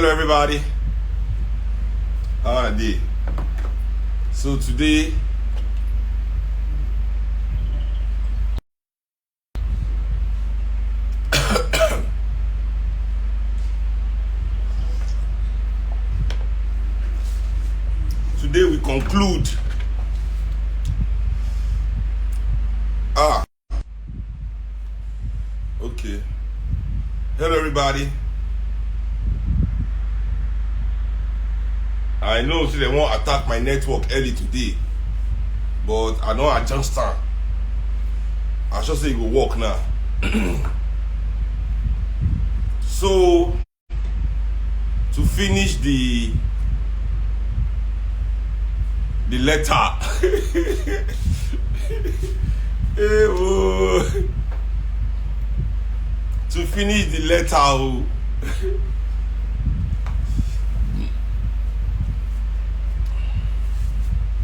Hello everybody. How are they? So today we conclude okay. Hello everybody. I know they won't attack my network early today, but I know I just start. I should say it will work now. So to finish the letter. To finish the letter.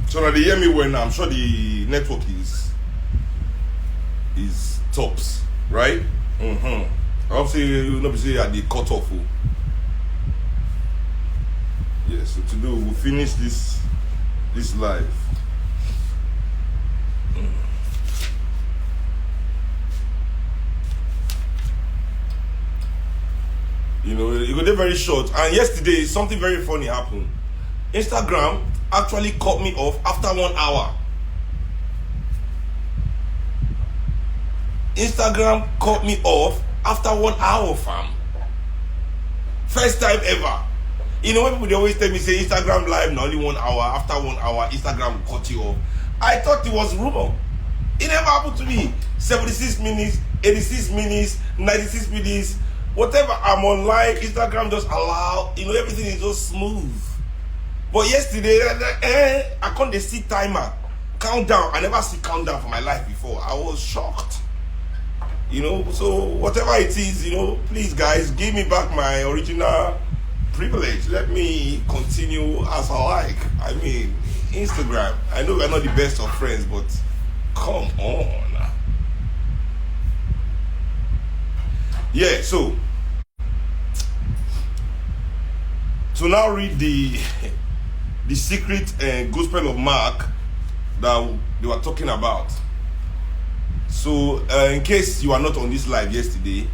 So now they hear me when I'm sure the network is tops, right? Obviously you know say at the cutoff. Yes, so today we'll finish this live. You know, it got very short. And yesterday something very funny happened. Instagram actually cut me off after 1 hour. Instagram cut me off after 1 hour, fam. First time ever. You know, when people they always tell me say Instagram live now only 1 hour. After 1 hour, Instagram will cut you off. I thought it was rumor. It never happened to me. 76 minutes, 86 minutes, 96 minutes, whatever. I'm online. Instagram just allow. You know, everything is just smooth. But yesterday, I can't see timer countdown. I never see countdown for my life before. I was shocked. You know, so whatever it is, you know, please guys, give me back my original privilege. Let me continue as I like. I mean, Instagram. I know we're not the best of friends, but come on. Yeah, so to now read the secret gospel of Mark that they were talking about. So in case you are not on this live yesterday,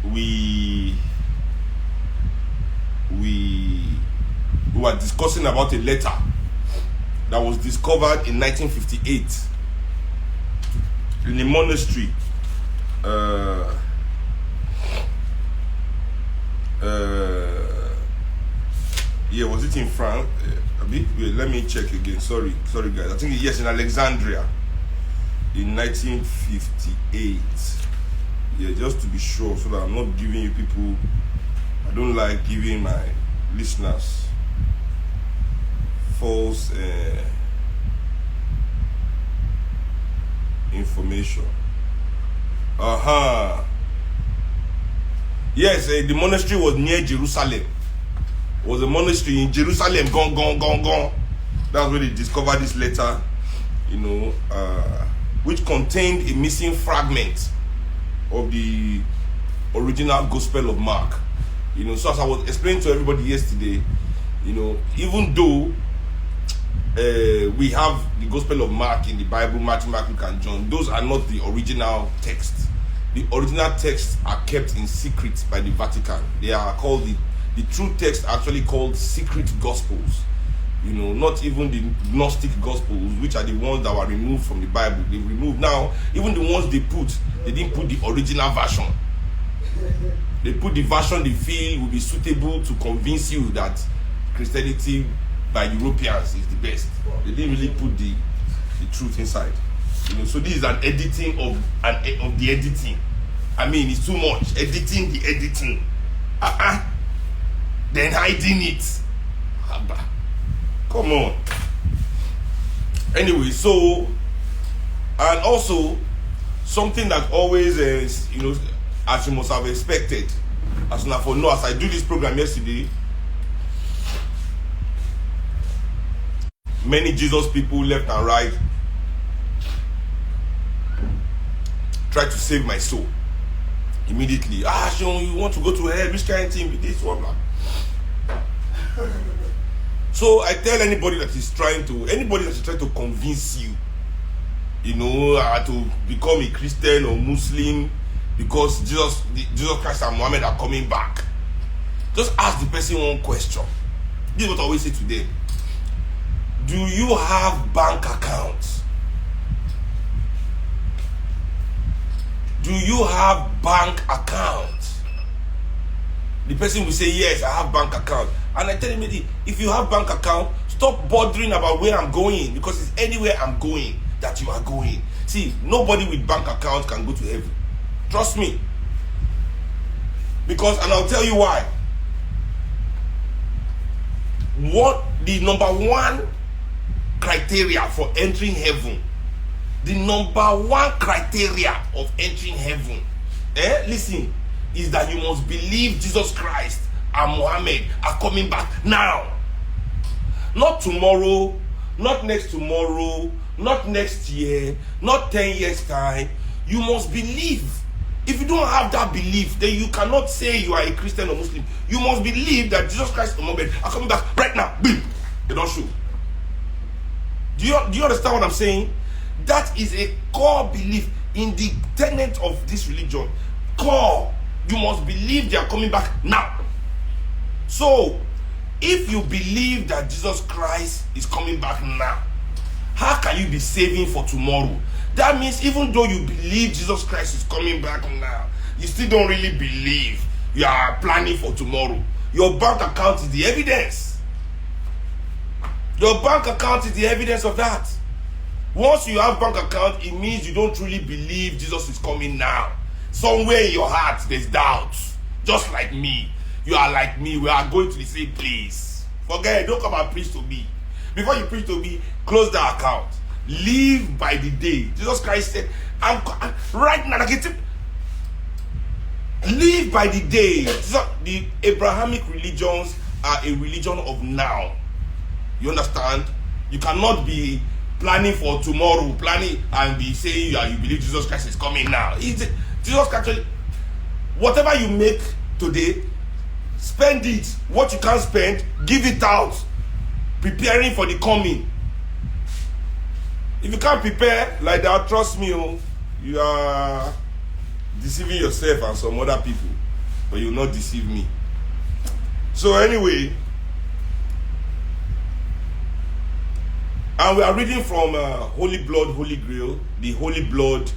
we were discussing about a letter that was discovered in 1958 in a monastery. Yeah, was it in France? Wait, let me check again. Sorry guys. I think yes, in Alexandria in 1958. Yeah, just to be sure, so that I'm not giving you people. I don't like giving my listeners false information. Yes, the monastery was near Jerusalem. It was a monastery in Jerusalem. Gone. That's where they discovered this letter, you know, which contained a missing fragment of the original Gospel of Mark. You know, so as I was explaining to everybody yesterday, you know, even though we have the Gospel of Mark in the Bible, Matthew, Mark, Luke, and John, those are not the original texts. The original texts are kept in secret by the Vatican. They are called the true text actually called secret gospels. You know, not even the Gnostic gospels, which are the ones that were removed from the Bible. They removed now, even the ones they didn't put the original version. They put the version they feel will be suitable to convince you that Christianity by Europeans is the best. They didn't really put the truth inside. You know, so this is an editing of the editing. I mean, it's too much. Editing the editing. Then hiding it. Come on. Anyway, so, and also something that always is, you know, as you must have expected, as now for no, as I do this program yesterday, many Jesus people left and right try to save my soul. Immediately, Seun, you want to go to hell? Which kind of thing? This one, blah. So I tell anybody that is trying to convince you, to become a Christian or Muslim because Jesus Christ and Muhammad are coming back. Just ask the person one question. This is what I always say to them. Do you have bank accounts? Do you have bank accounts? The person will say, yes, I have bank account. And I tell him, if you have bank account, stop bothering about where I'm going, because it's anywhere I'm going that you are going. See, nobody with bank account can go to heaven. Trust me. And I'll tell you why. What the number one criteria for entering heaven, the number one criteria of entering heaven, listen, is that you must believe Jesus Christ and Muhammad are coming back now. Not tomorrow, not next tomorrow, not next year, not 10 years time. You must believe. If you don't have that belief, then you cannot say you are a Christian or Muslim. You must believe that Jesus Christ and Muhammad are coming back right now. Boom. They don't show. Do you understand what I'm saying? That is a core belief in the tenet of this religion. Core. You must believe they are coming back now. So, if you believe that Jesus Christ is coming back now, how can you be saving for tomorrow? That means even though you believe Jesus Christ is coming back now, you still don't really believe. You are planning for tomorrow. Your bank account is the evidence. Your bank account is the evidence of that. Once you have bank account, it means you don't truly believe Jesus is coming now. Somewhere in your heart, there's doubt. Just like me. You are like me. We are going to the same place. Forget it. Don't come and preach to me. Before you preach to me, close the account. Live by the day. Jesus Christ said, right now, live by the day. The Abrahamic religions are a religion of now. You understand? You cannot be planning for tomorrow, planning and be saying you believe Jesus Christ is coming now. Jesus Christ, whatever you make today, spend it. What you can't spend, give it out. Preparing for the coming. If you can't prepare like that, trust me, you are deceiving yourself and some other people, but you will not deceive me. So anyway, and we are reading from Holy Blood, Holy Grail, the Holy Blood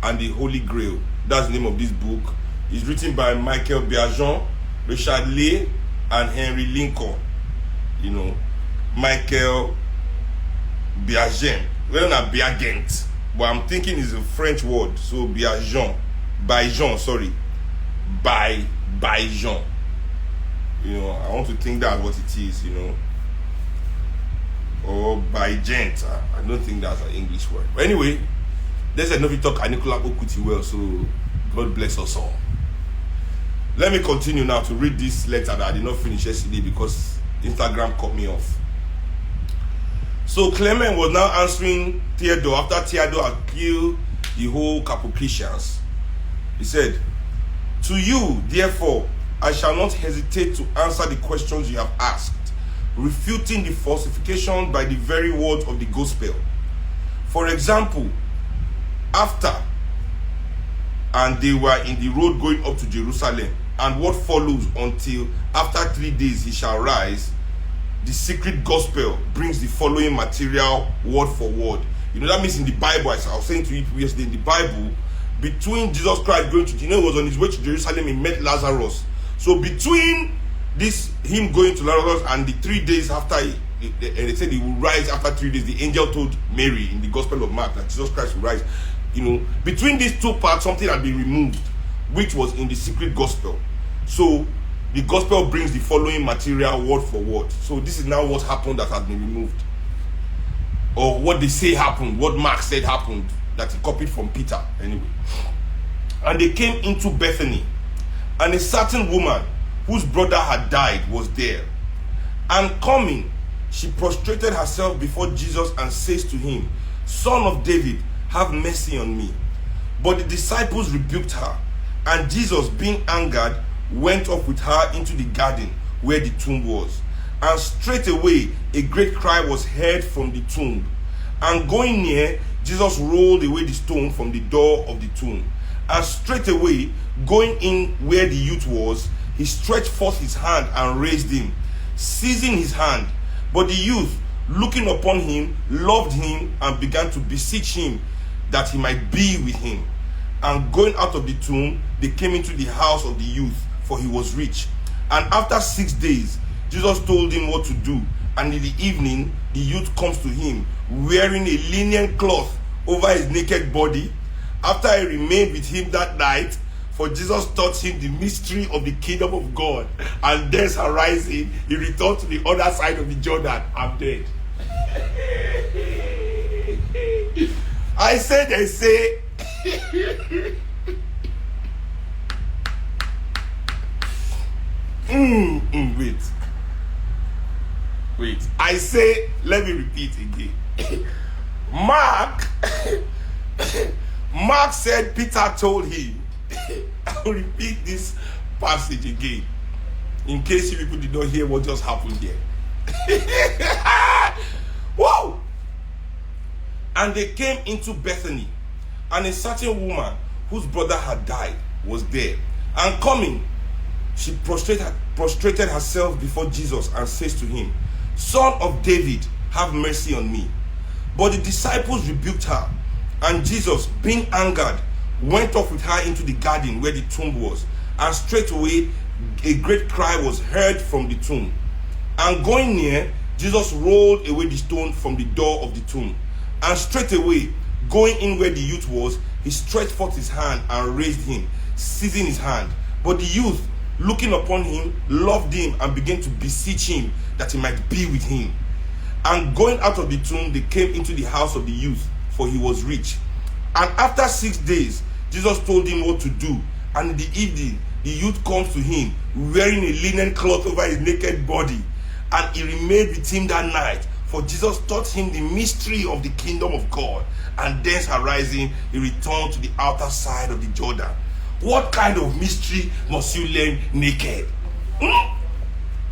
and the Holy Grail. That's the name of this book. It's written by Michael Biajon, Richard Lay, and Henry Lincoln. Michael Biajen. Well, not Biagent, but I'm thinking it's a French word. So Biajon, Biajon, sorry, Biajon. I want to think that's what it is. Or Biagent. I don't think that's an English word. But anyway, there's enough to talk Nicola Kuti well. So God bless us all. Let me continue now to read this letter that I did not finish yesterday because Instagram cut me off. So Clement was now answering Theodore after Theodore had killed the whole Capocretians. He said, "To you, therefore, I shall not hesitate to answer the questions you have asked, refuting the falsification by the very words of the gospel. For example, after and they were in the road going up to Jerusalem, and what follows until after 3 days he shall rise, the secret gospel brings the following material word for word." That means in the Bible, as I was saying to you yesterday, in the Bible, between Jesus Christ going to, he was on his way to Jerusalem, he met Lazarus. So between him going to Lazarus and the 3 days after, and they said he will rise after 3 days, the angel told Mary in the Gospel of Mark that Jesus Christ will rise. Between these two parts, something had been removed, which was in the secret gospel. So the gospel brings the following material word for word. So this is now what happened that has been removed. Or what they say happened, what Mark said happened, that he copied from Peter. Anyway. And they came into Bethany, and a certain woman whose brother had died was there. And coming, she prostrated herself before Jesus and says to him, "Son of David, have mercy on me." But the disciples rebuked her, and Jesus, being angered, went off with her into the garden where the tomb was. And straightway a great cry was heard from the tomb. And going near, Jesus rolled away the stone from the door of the tomb. And straightway, going in where the youth was, he stretched forth his hand and raised him, seizing his hand. But the youth, looking upon him, loved him and began to beseech him that he might be with him. And going out of the tomb, they came into the house of the youth, for he was rich. And after 6 days, Jesus told him what to do. And in the evening, the youth comes to him, wearing a linen cloth over his naked body. After he remained with him that night, for Jesus taught him the mystery of the kingdom of God. And thence arising, he returned to the other side of the Jordan. I'm dead. I said, they say, wait. I say, let me repeat again. Mark said Peter told him. I will repeat this passage again, in case you people did not hear what just happened here. Whoa! And they came into Bethany, and a certain woman whose brother had died was there. And coming, she prostrated herself before Jesus and says to him, Son of David, have mercy on me. But the disciples rebuked her, and Jesus, being angered, went off with her into the garden where the tomb was. And straightway a great cry was heard from the tomb. And going near, Jesus rolled away the stone from the door of the tomb. And straightway, going in where the youth was, he stretched forth his hand and raised him, seizing his hand. But the youth, looking upon him, loved him and began to beseech him that he might be with him. And going out of the tomb, they came into the house of the youth, for he was rich. And after 6 days, Jesus told him what to do. And in the evening, the youth comes to him, wearing a linen cloth over his naked body. And he remained with him that night, for Jesus taught him the mystery of the kingdom of God. And thence arising, he returned to the outer side of the Jordan. What kind of mystery must you learn naked?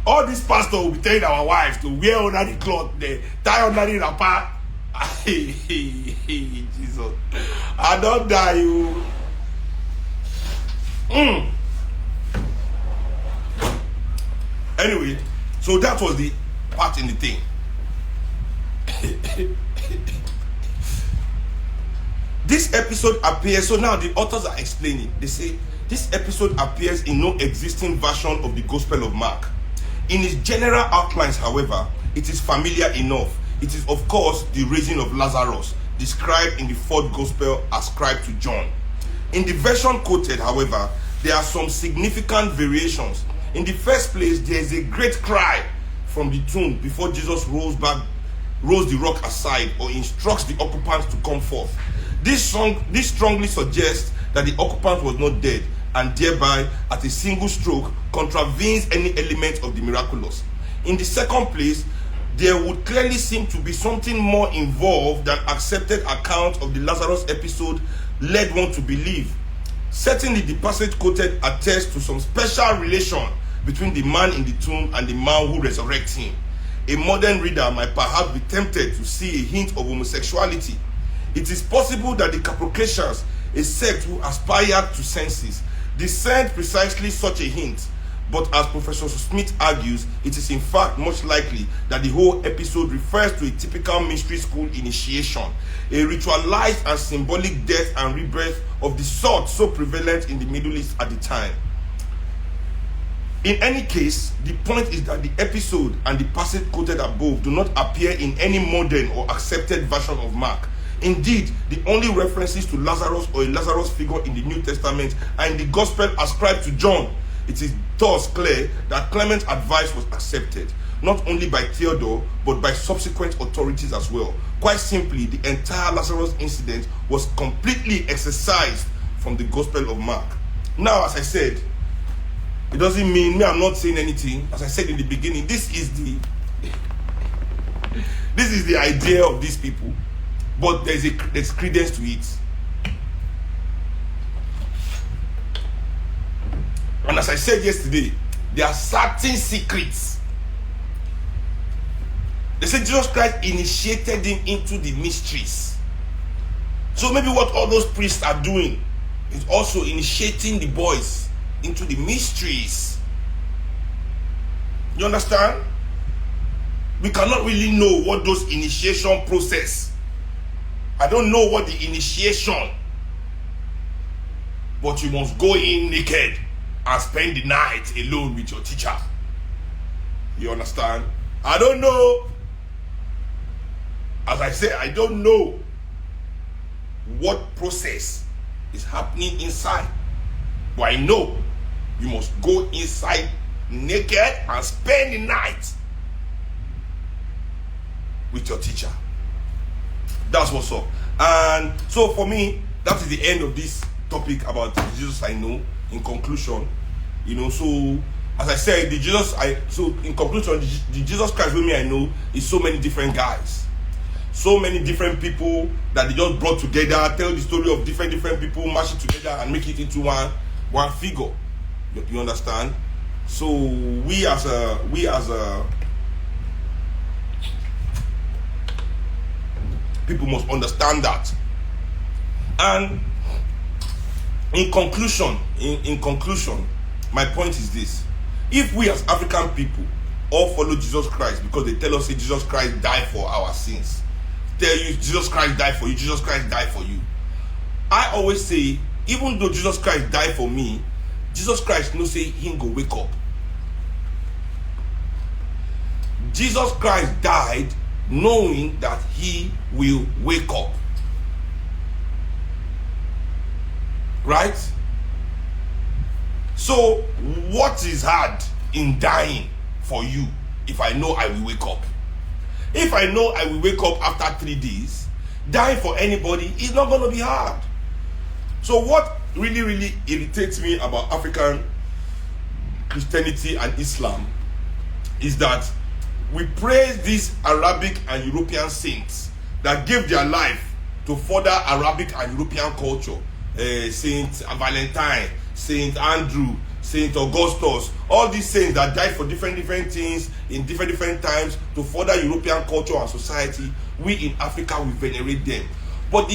All these pastors will be telling our wives to wear under the cloth, they tie under the wrapper. Jesus, I don't die you. Anyway, so that was the part in the thing. This episode appears, so now the authors are explaining. They say this episode appears in no existing version of the Gospel of Mark. In its general outlines, however, it is familiar enough. It is, of course, the raising of Lazarus, described in the fourth Gospel ascribed to John. In the version quoted, however, there are some significant variations. In the first place, there is a great cry from the tomb before Jesus rolls the rock aside or instructs the occupants to come forth. This strongly suggests that the occupant was not dead, and thereby, at a single stroke, contravenes any element of the miraculous. In the second place, there would clearly seem to be something more involved than accepted account of the Lazarus episode led one to believe. Certainly, the passage quoted attests to some special relation between the man in the tomb and the man who resurrects him. A modern reader might perhaps be tempted to see a hint of homosexuality. It is possible that the Capocletians, a sect who aspired to senses, discerned precisely such a hint. But as Professor Smith argues, it is in fact much likely that the whole episode refers to a typical mystery school initiation, a ritualized and symbolic death and rebirth of the sort so prevalent in the Middle East at the time. In any case, the point is that the episode and the passage quoted above do not appear in any modern or accepted version of Mark. Indeed, the only references to Lazarus or a Lazarus figure in the New Testament are in the Gospel ascribed to John. It is thus clear that Clement's advice was accepted, not only by Theodore, but by subsequent authorities as well. Quite simply, the entire Lazarus incident was completely excised from the Gospel of Mark. Now, as I said, it doesn't mean I'm not saying anything. As I said in the beginning, this is the idea of these people, but there's credence to it. And as I said yesterday, there are certain secrets. They say Jesus Christ initiated him into the mysteries. So maybe what all those priests are doing is also initiating the boys into the mysteries. You understand? We cannot really know what those initiation process. I don't know what the initiation. But you must go in naked and spend the night alone with your teacher. You understand? I don't know. As I say, I don't know what process is happening inside. But I know you must go inside naked and spend the night with your teacher. That's what's up. And so for me, that is the end of this topic about Jesus I know. In conclusion, so as I said, in conclusion, the Jesus Christ with me I know is so many different guys, so many different people that they just brought together, tell the story of different people, mash it together and make it into one figure. You understand? So we as a people must understand that. And in conclusion, my point is this: if we as African people all follow Jesus Christ because they tell us that Jesus Christ died for our sins, tell you Jesus Christ died for you, Jesus Christ died for you, I always say, even though Jesus Christ died for me, Jesus Christ no say him go wake up. Jesus Christ died knowing that he will wake up. Right? So, what is hard in dying for you if I know I will wake up? If I know I will wake up after 3 days, dying for anybody is not going to be hard. So, what really irritates me about African Christianity and Islam is that we praise these Arabic and European saints that gave their life to further Arabic and European culture. Saint Valentine, Saint Andrew, Saint Augustus, all these saints that died for different things in different times to further European culture and society. We in Africa, we venerate them. But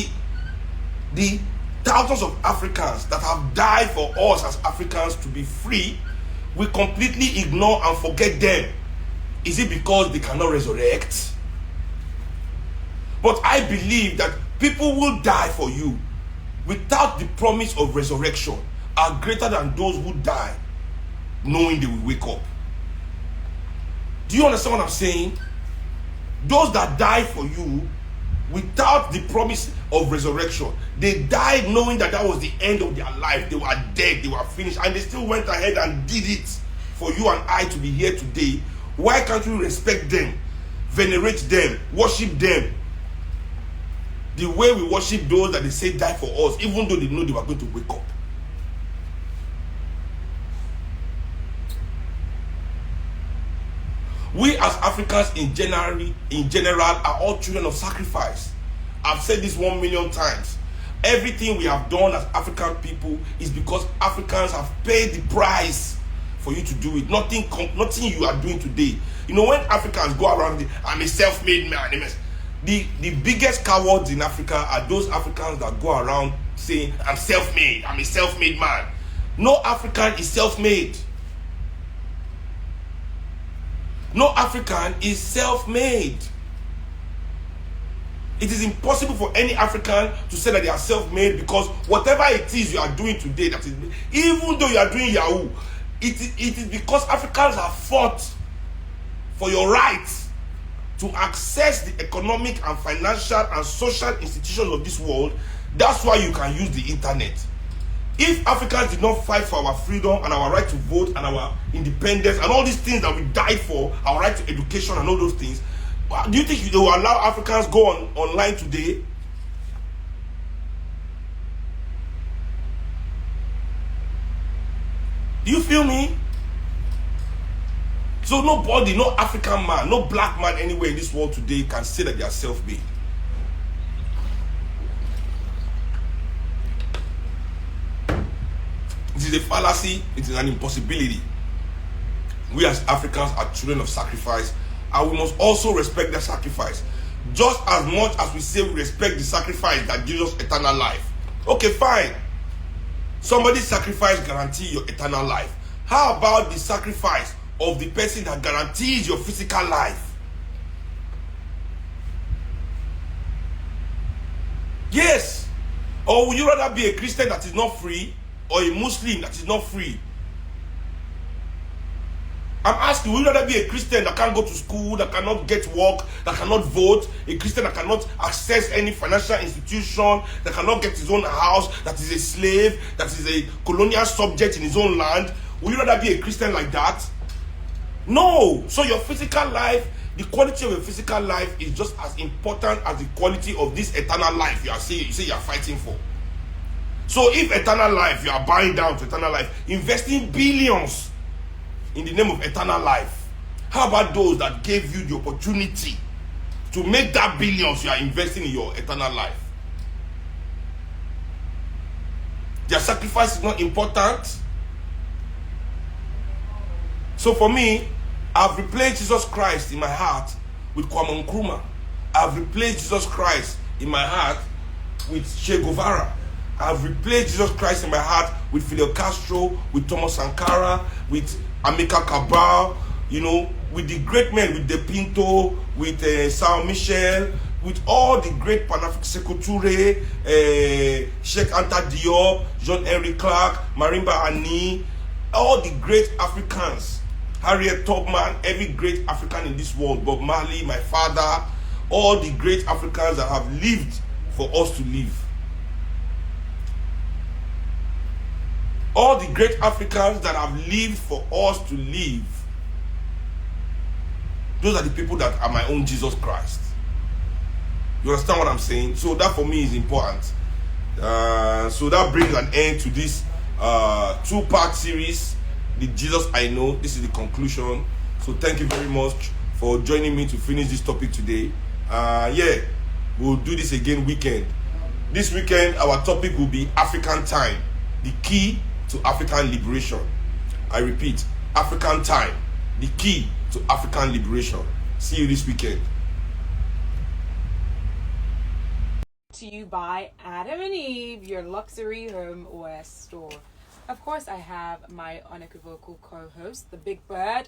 the thousands of Africans that have died for us as Africans to be free, we completely ignore and forget them. Is it because they cannot resurrect? But I believe that people will die for you without the promise of resurrection are greater than those who die knowing they will wake up. Do you understand what I'm saying? Those that die for you without the promise of resurrection, they died knowing that that was the end of their life. They were dead, they were finished, and they still went ahead and did it for you and I to be here today. Why can't we respect them, venerate them, worship them the way we worship those that they say died for us, even though they know they were going to wake up? We as Africans in general are all children of sacrifice. I've said this 1 million times. Everything we have done as African people is because Africans have paid the price for you to do it. Nothing you are doing today. You know, when Africans go around, I'm a self-made man. The biggest cowards in Africa are those Africans that go around saying, I'm self-made, I'm a self-made man. No African is self-made. No African is self-made. It is impossible for any African to say that they are self-made, because whatever it is you are doing today, that is, even though you are doing Yahoo, it is because Africans have fought for your rights to access the economic and financial and social institutions of this world. That's why you can use the internet. If Africans did not fight for our freedom and our right to vote and our independence and all these things that we died for, our right to education and all those things, do you think they will allow Africans go online today? Do you feel me? So nobody, no African man, no black man anywhere in this world today can say that they are self-made. It is a fallacy. It is an impossibility. We as Africans are children of sacrifice, and we must also respect the sacrifice. Just as much as we say we respect the sacrifice that gives us eternal life. Okay, fine. Somebody's sacrifice guarantees your eternal life. How about the sacrifice of the person that guarantees your physical life? Yes. Or would you rather be a Christian that is not free, or a Muslim that is not free? I'm asking, would you rather be a Christian that can't go to school, that cannot get work, that cannot vote, a Christian that cannot access any financial institution, that cannot get his own house, that is a slave, that is a colonial subject in his own land? Would you rather be a Christian like that? No. So your physical life, the quality of your physical life is just as important as the quality of this eternal life you say you are fighting for. So if eternal life, you are buying down to eternal life, investing billions in the name of eternal life, how about those that gave you the opportunity to make that billions you are investing in your eternal life? Their sacrifice is not important. So for me, I've replaced Jesus Christ in my heart with Kwame Nkrumah. I've replaced Jesus Christ in my heart with Che Guevara. I've replaced Jesus Christ in my heart with Fidel Castro, with Thomas Sankara, with Amilcar Cabral, with the great men, with De Pinto, with Saint Michel, with all the great Pan-African Sékou Touré, Cheikh Anta Diop, Jean-Henri Clark, Marimba Ani, all the great Africans, Harriet Tubman, every great African in this world, Bob Marley, my father, all the great Africans that have lived for us to live. All the great Africans that have lived for us to live. Those are the people that are my own Jesus Christ. You understand what I'm saying? So that for me is important. So that brings an end to this two-part series, The Jesus I Know. This is the conclusion. So thank you very much for joining me to finish this topic today. We'll do this again weekend. This weekend, our topic will be African time, the key to African liberation. I repeat, African time, the key to African liberation. See you this weekend. To you by Adam and Eve, your luxury home OS store. Of course, I have my unequivocal co-host, the Big Bird.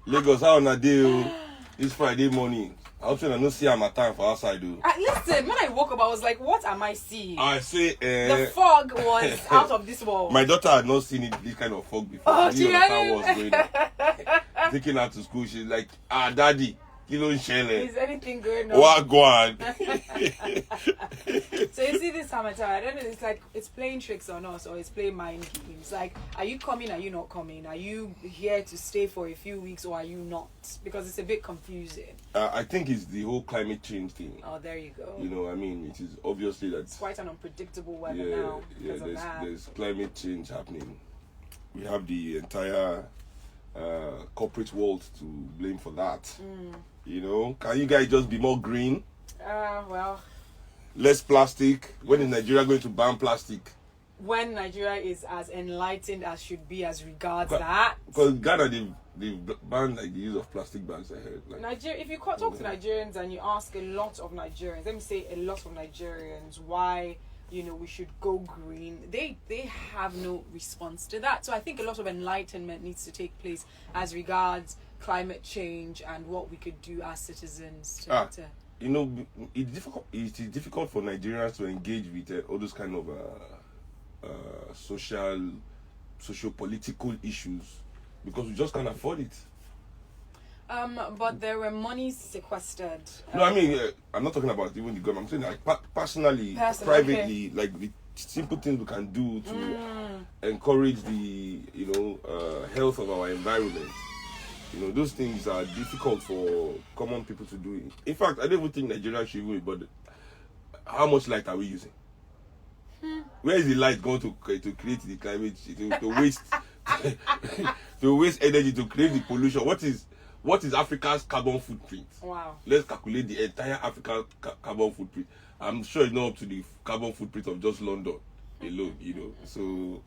Lagos, how on a deal? It's Friday morning. I was trying to not see my time for outside, though. Listen, when I woke up, I was like, what am I seeing? I say, the fog was out of this world. My daughter had not seen this kind of fog before. Oh, she didn't understand what was going on. Taking her to school, she's like, daddy, is anything going on? What go on? So you see this summertime, I don't know, it's like it's playing tricks on us, or it's playing mind games. Like, are you coming, are you not coming? Are you here to stay for a few weeks, or are you not? Because it's a bit confusing. I think it's the whole climate change thing. Oh, there you go. It is obviously that it's quite an unpredictable weather now. There's climate change happening. We have the entire corporate world to blame for that. Can you guys just be more green? Well, less plastic. When is Nigeria going to ban plastic? When Nigeria is as enlightened as should be as regards that. Because Ghana, they've banned the use of plastic bags. I heard. Nigeria. If you talk to Nigerians and you ask a lot of Nigerians, let me say a lot of Nigerians, why we should go green, they have no response to that. So I think a lot of enlightenment needs to take place as regards climate change and what we could do as citizens it's difficult for Nigerians to engage with all those kind of socio-political issues because we just can't afford it. But there were monies sequestered. No, I mean, I'm not talking about even the government. I'm saying like personally, privately, like the simple things we can do to encourage the health of our environment. Those things are difficult for common people to do. In fact, I don't even think Nigeria should do it, but how much light are we using? Where is the light going to create the climate to waste to waste energy to create the pollution? What is Africa's carbon footprint? Wow. Let's calculate the entire African carbon footprint. I'm sure it's not up to the carbon footprint of just London. alone, you know. So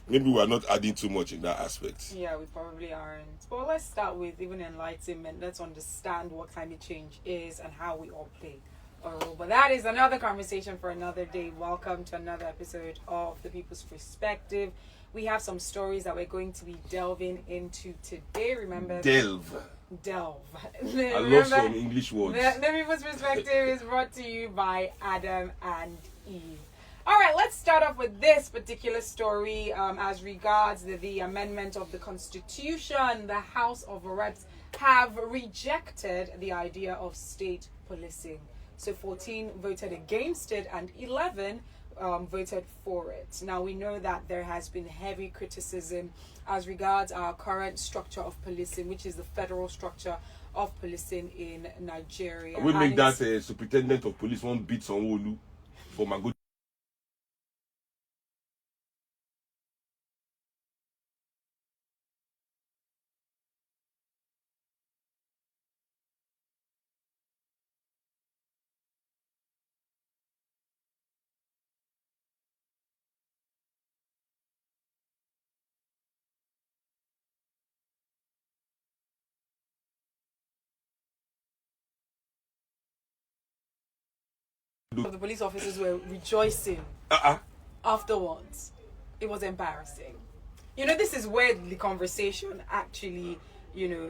maybe we're not adding too much in that aspect. Yeah, we probably aren't. Well, let's start with even enlightenment. Let's understand what climate change is and how we all play a role. But that is another conversation for another day. Welcome to another episode of The People's Perspective. We have some stories that we're going to be delving into today. Remember, Delve. I love some English words. The People's Perspective is brought to you by Adam and Eve. All right, let's start off with this particular story as regards the amendment of the Constitution. The House of Reps have rejected the idea of state policing. So 14 voted against it and 11 voted for it. Now, we know that there has been heavy criticism as regards our current structure of policing, which is the federal structure of policing in Nigeria. We make that superintendent of police one beat Sanwo-Olu for my good. The police officers were rejoicing afterwards. It was embarrassing. You know, this is where the conversation actually,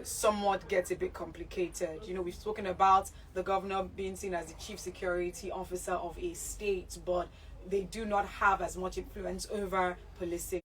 somewhat gets a bit complicated. You know, we've spoken about the governor being seen as the chief security officer of a state, but they do not have as much influence over policing.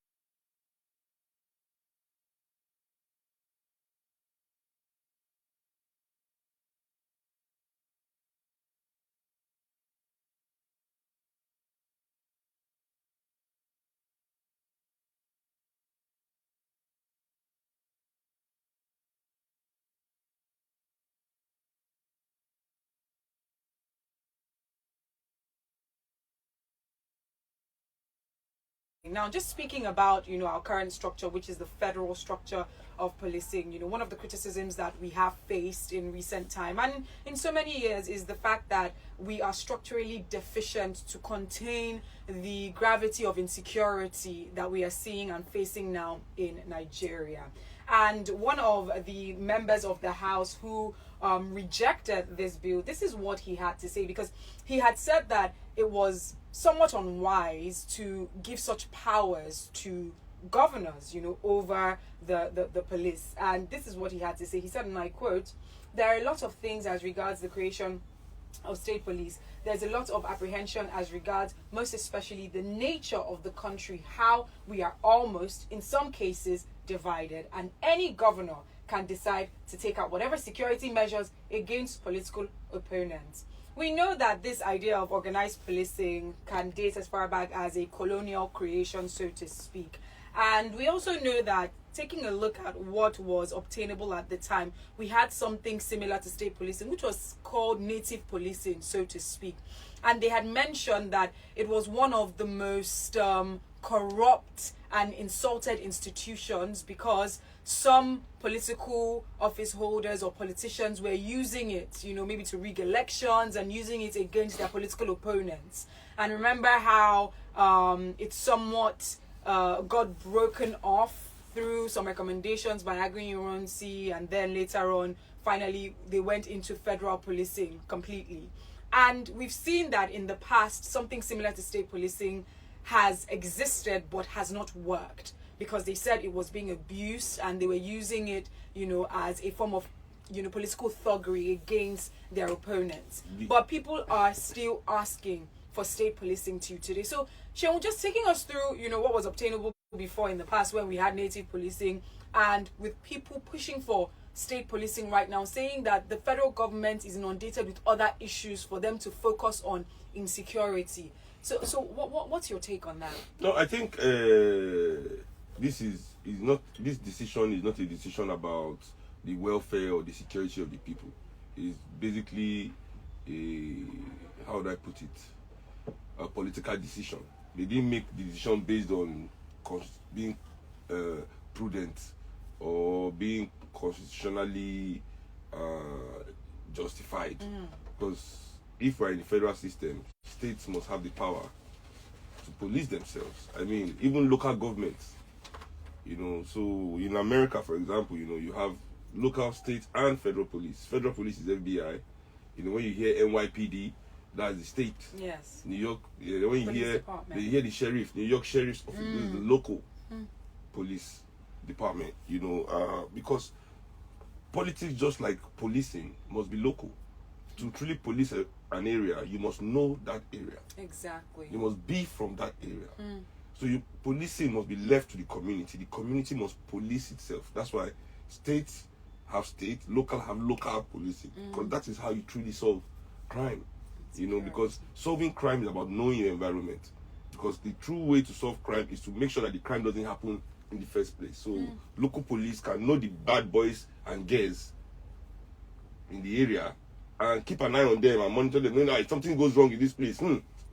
Now, just speaking about, our current structure, which is the federal structure of policing, one of the criticisms that we have faced in recent time and in so many years is the fact that we are structurally deficient to contain the gravity of insecurity that we are seeing and facing now in Nigeria. And one of the members of the House who rejected this bill, this is what he had to say, because he had said that it was somewhat unwise to give such powers to governors, over the police. And this is what he had to say. He said, and I quote, "There are a lot of things as regards the creation of state police. There's a lot of apprehension as regards most especially the nature of the country, how we are almost, in some cases, divided. And any governor can decide to take out whatever security measures against political opponents." We know that this idea of organized policing can date as far back as a colonial creation, so to speak. And we also know that taking a look at what was obtainable at the time, we had something similar to state policing, which was called native policing, so to speak. And they had mentioned that it was one of the most corrupt and insulted institutions because some political office holders or politicians were using it, maybe to rig elections and using it against their political opponents. And remember how it somewhat got broken off through some recommendations by Agri-Ironsi, and then later on, finally, they went into federal policing completely. And we've seen that in the past, something similar to state policing has existed but has not worked, because they said it was being abused and they were using it, as a form of, political thuggery against their opponents. But people are still asking for state policing today. So, Seun, just taking us through, what was obtainable before in the past when we had native policing, and with people pushing for state policing right now, saying that the federal government is inundated with other issues for them to focus on insecurity. So what's your take on that? No, I think this decision is not a decision about the welfare or the security of the people. It's basically how would I put it, a political decision. They didn't make the decision based on being prudent or being constitutionally justified. Because if we're in the federal system, states must have the power to police themselves. I mean, even local governments, you know. So in America, for example, you know, you have local, state, and federal police. Federal police is FBI. You know, when you hear NYPD, that's the state. Yes. New York, when you hear, department. they hear the sheriff, New York Sheriff's Office, this is the local police department, you know, because politics, just like policing, must be local. To truly police an area, you must know that area. Exactly. You must be from that area. So policing must be left to the community. The community must police itself. That's why states have state, local have local policing, because that is how you truly solve crime. You know, because solving crime is about knowing your environment. Because the true way to solve crime is to make sure that the crime doesn't happen in the first place. So local police can know the bad boys and girls in the area and keep an eye on them and monitor them. You know, if something goes wrong in this place, I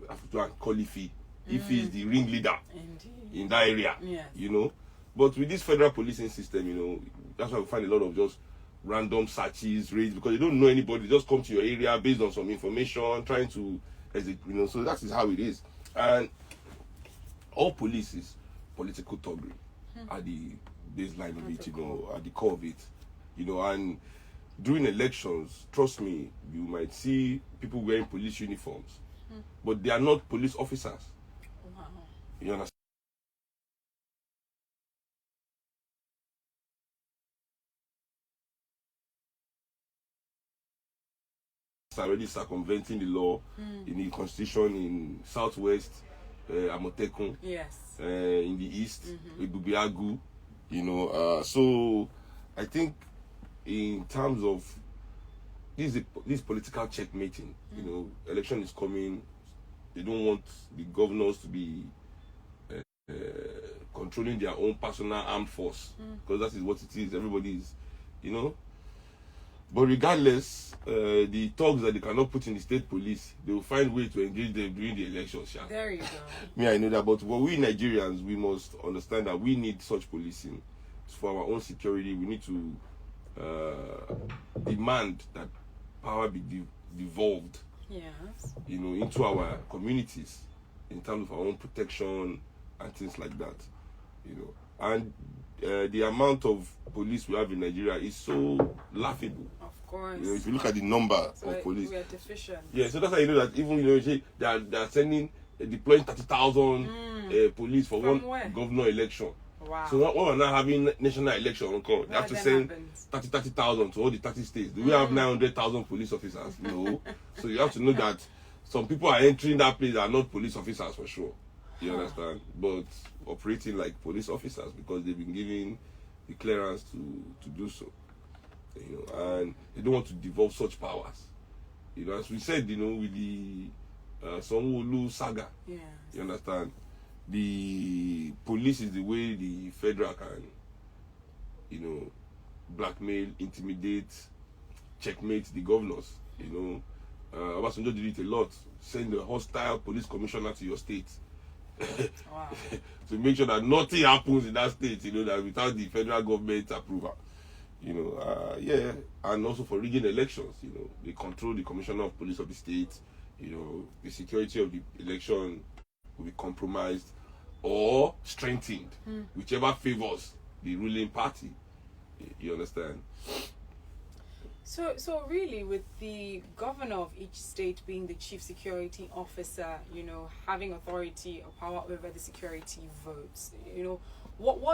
have to go and call Ife. Ife is the ringleader in that area. Yes. You know. But with this federal policing system, you know, that's why we find a lot of just random searches, raids, because they don't know anybody. They just come to your area based on some information, trying to, you know, so that is how it is. And all police is political thuggery at the baseline of it, you know, at the core of it, you know. And during elections, trust me, you might see people wearing police uniforms, but they are not police officers. Wow. You understand? Already circumventing the law in the constitution in southwest, Amotekun, Yes. in the east, Bubiagu, you know. So I think in terms of this political checkmating, you know, election is coming. They don't want the governors to be controlling their own personal armed force, because that is what it is. Everybody is, you know. But regardless, the thugs that they cannot put in the state police, they will find way to engage them during the elections. Yeah. There you go. Me, I know that, but we Nigerians, we must understand that we need such policing for our own security. We need to demand that power be devolved, Yes. you know, into our communities in terms of our own protection and things like that, you know. And the amount of police we have in Nigeria is so laughable. Of course. You know, if you look at the number of police, we are deficient. yeah. So that's how you know that even, you know, they are sending deploying 30,000 police for From one where? governor election. Wow. So when we're now having national election, they have to send happens? 30,000 to all the 30 states. Do we have 900,000 police officers? No. So you have to know that some people are entering that place that are not police officers for sure. You understand? But operating like police officers because they've been given the clearance to do so. You know, and they don't want to devolve such powers. You know, as we said, you know, with the Sanwo-Olu saga. Yeah. You understand? The police is the way the federal can, you know, blackmail, intimidate, checkmate the governors. You know, Obasanjo did it a lot. Send a hostile police commissioner to your state. Wow. To make sure that nothing happens in that state, you know, that without the federal government approval. You know, yeah, and also for rigging elections, you know, they control the commissioner of police of the state. You know, the security of the election will be compromised or strengthened, whichever favors the ruling party. You understand? So really, with the governor of each state being the chief security officer, you know, having authority or power over the security votes, you know, what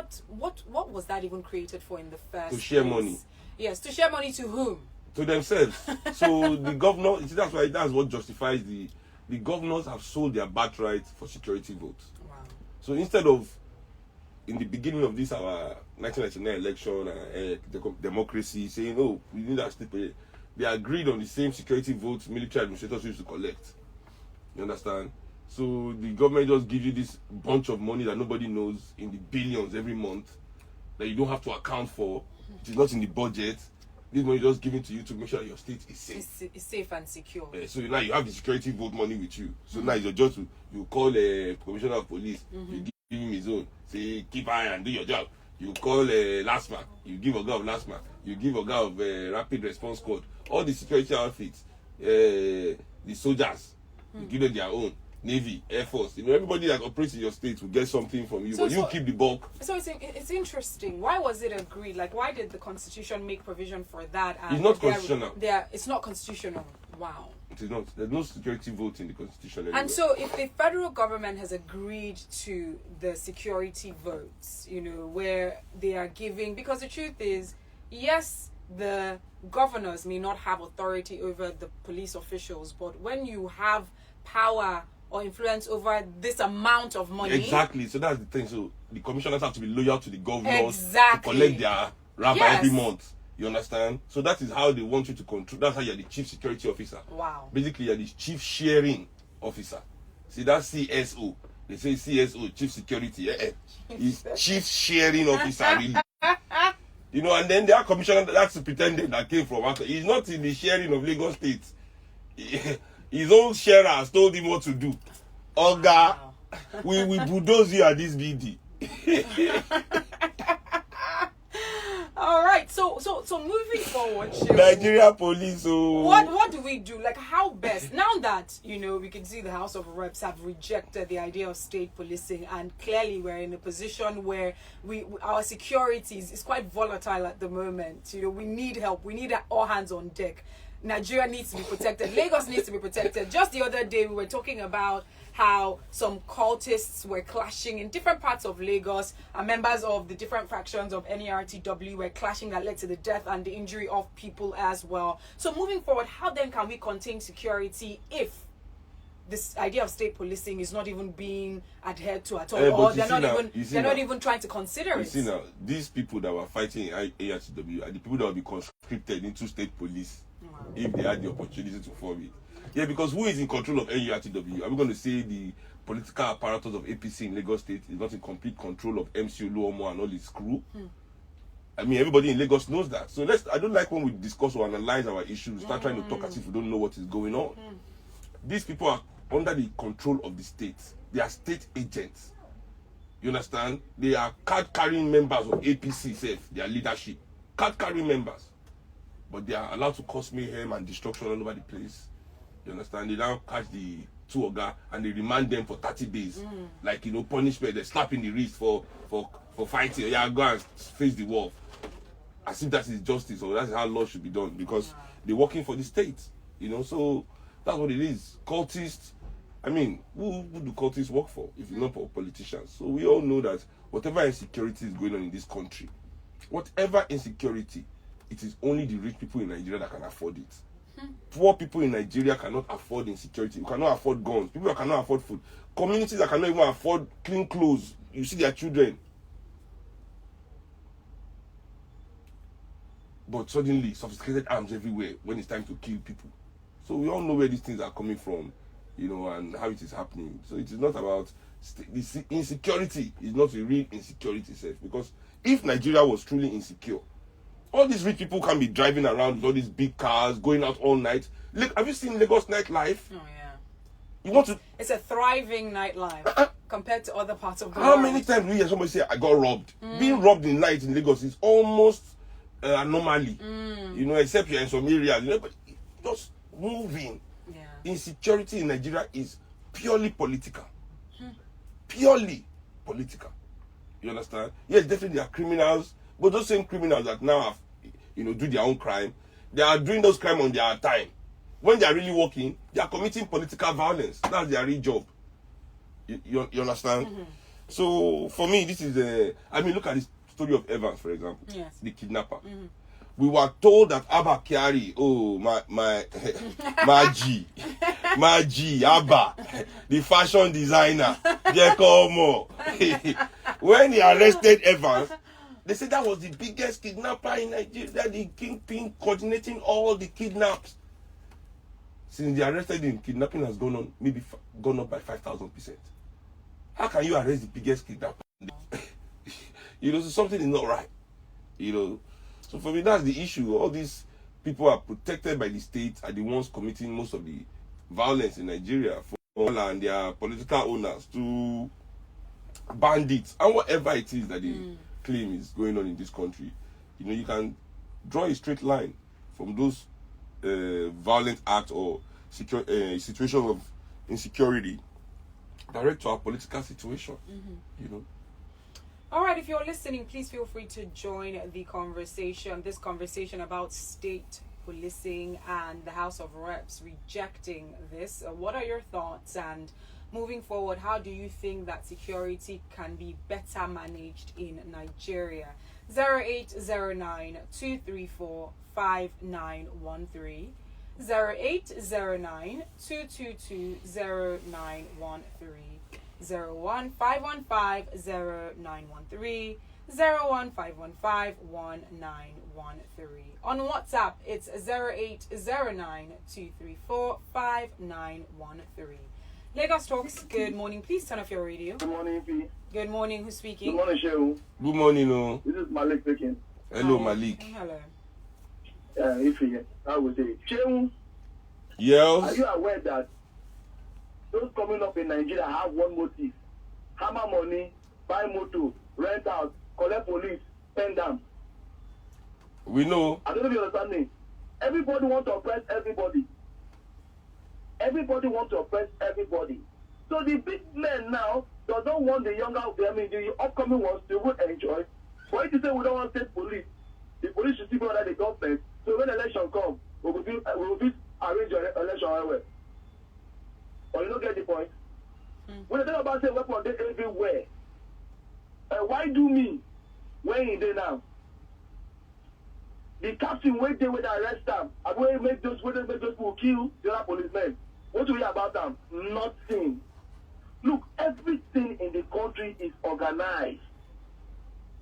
was that even created for in the first To share place? money. Yes, to share money to whom? To themselves. So the governor, that's what justifies the governors have sold their birthright for security votes. Wow. So instead of, in the beginning of this our 1999 election, democracy, saying, oh, we need our state, they agreed on the same security votes military administrators used to collect. You understand? So the government just gives you this bunch of money that nobody knows, in the billions every month, that you don't have to account for. It is not in the budget. This money is just given to you to make sure your state is safe. It's safe and secure. So now you have the security vote money with you. So now it's your job you call a commissioner of police, you give him his own, say keep eye and do your job. You call a LASMA, you give a guy of LASMA, you give a guy of rapid response squad, all the security outfits, the soldiers, you give them their own. Navy, Air Force. Everybody that operates in your state will get something from you, but you keep the bulk. So it's interesting. Why was it agreed? Like, why did the Constitution make provision for that? And it's not constitutional. It's not constitutional. Wow. It is not. There's no security vote in the Constitution anyway. And so, if the federal government has agreed to the security votes, where they are giving, because the truth is, yes, the governors may not have authority over the police officials, but when you have power or influence over this amount of money, exactly. So that's the thing. So the commissioners have to be loyal to the governors exactly. to collect their rabbi Yes. every month. You understand? So that is how they want you to control. That's how you're the chief security officer. Wow. Basically, you're the chief sharing officer. See, that's CSO. They say CSO, chief security. He's chief sharing officer, really. And then there are commissioner that's the pretending that came from after. He's not in the sharing of Lagos State. His own sharers told him what to do. Oga, wow. we bulldoze you at this BD. All right, so moving forward, Nigeria police. What do we do? Like, how best now that we can see the House of Reps have rejected the idea of state policing, and clearly we're in a position where our security is quite volatile at the moment. We need help. We need all hands on deck. Nigeria needs to be protected. Lagos needs to be protected. Just the other day, we were talking about how some cultists were clashing in different parts of Lagos, and members of the different factions of NERTW were clashing that led to the death and the injury of people as well. So moving forward, how then can we contain security if this idea of state policing is not even being adhered to at all, or they're not even trying to consider it? You see now, these people that were fighting in ARTW are the people that will be conscripted into state police. Wow. If they had the opportunity to form it. Yeah, because who is in control of NURTW? Are we going to say the political apparatus of APC in Lagos State is not in complete control of MC Oluomo and all his crew? I mean, everybody in Lagos knows that. So I don't like when we discuss or analyze our issues, start trying to talk as if we don't know what is going on. These people are under the control of the state. They are state agents. You understand? They are card-carrying members of APC, their leadership. Card-carrying members. But they are allowed to cause mayhem and destruction all over the place. You understand? They now catch the two oga and they remand them for 30 days. Like, punishment. They slap in the wrist for fighting. Yeah, go and face the wall. As if that is justice, or that's how law should be done. Because they're working for the state. So that's what it is. Cultists, I mean, who do cultists work for if not for politicians? So we all know that whatever insecurity is going on in this country, whatever insecurity, it is only the rich people in Nigeria that can afford it. Poor people in Nigeria cannot afford insecurity. You cannot afford guns. People that cannot afford food. Communities that cannot even afford clean clothes. You see their children. But suddenly, sophisticated arms everywhere when it's time to kill people. So we all know where these things are coming from, and how it is happening. So it is not about the insecurity. Is not a real insecurity itself. Because if Nigeria was truly insecure, all these rich people can be driving around with all these big cars, going out all night. Look, have you seen Lagos nightlife? Oh yeah. You want to? It's a thriving nightlife compared to other parts of the How world. many times do we hear somebody say, "I got robbed"? Being robbed in night in Lagos is almost anomaly. Except you're in some areas. But just moving. Yeah. Insecurity in Nigeria is purely political. Purely political. You understand? Yes, definitely there are criminals. But those same criminals that now have, do their own crime, they are doing those crimes on their time. When they are really working, they are committing political violence. That's their real job. You understand? So for me, this is look at this story of Evans, for example. Yes. The kidnapper. We were told that Abba Kyari, my G, Abba, the fashion designer, Giacomo. When he arrested Evans, they said that was the biggest kidnapper in Nigeria, the kingpin coordinating all the kidnaps. Since they arrested him, kidnapping has gone up by 5,000%. How can you arrest the biggest kidnapper? So something is not right. So for me, that's the issue. All these people are protected by the state, are the ones committing most of the violence in Nigeria, and their political owners to bandits and whatever it is that they claim is going on in this country. You can draw a straight line from those violent acts or situations of insecurity direct to our political situation. You know. All right, if you're listening, please feel free to join the conversation. This conversation about state policing and the House of Reps rejecting this. What are your thoughts? And moving forward, how do you think that security can be better managed in Nigeria? 0809-234-5913. 0809-222-0913. 01515-0913. 01515-1913. On WhatsApp, it's 0809-234-5913. Lagos Talks, good morning. Please turn off your radio. Good morning, P. Good morning. Who's speaking? Good morning, Seun. Good morning, no. This is Malik speaking. Hello, Hi. Malik. Hello. Ife, I would say, Seun, are Yes. you aware that those coming up in Nigeria have one motive? Hammer money, buy motor, rent out, collect police, spend them. We know. I don't know if you understand me. Everybody wants to oppress everybody. Everybody wants to oppress everybody. So the big men now does not want the younger, the upcoming ones to even enjoy. For you to say we don't want state police, the police should still be under the government. So when election comes, we will arrange your election anyway. But you don't get the point. When they talk about say weapons they everywhere, why do me when he there now? The captain wait there when they arrest them, and when they make those people kill the other policemen. What do we hear about them? Nothing. Look, everything in the country is organized,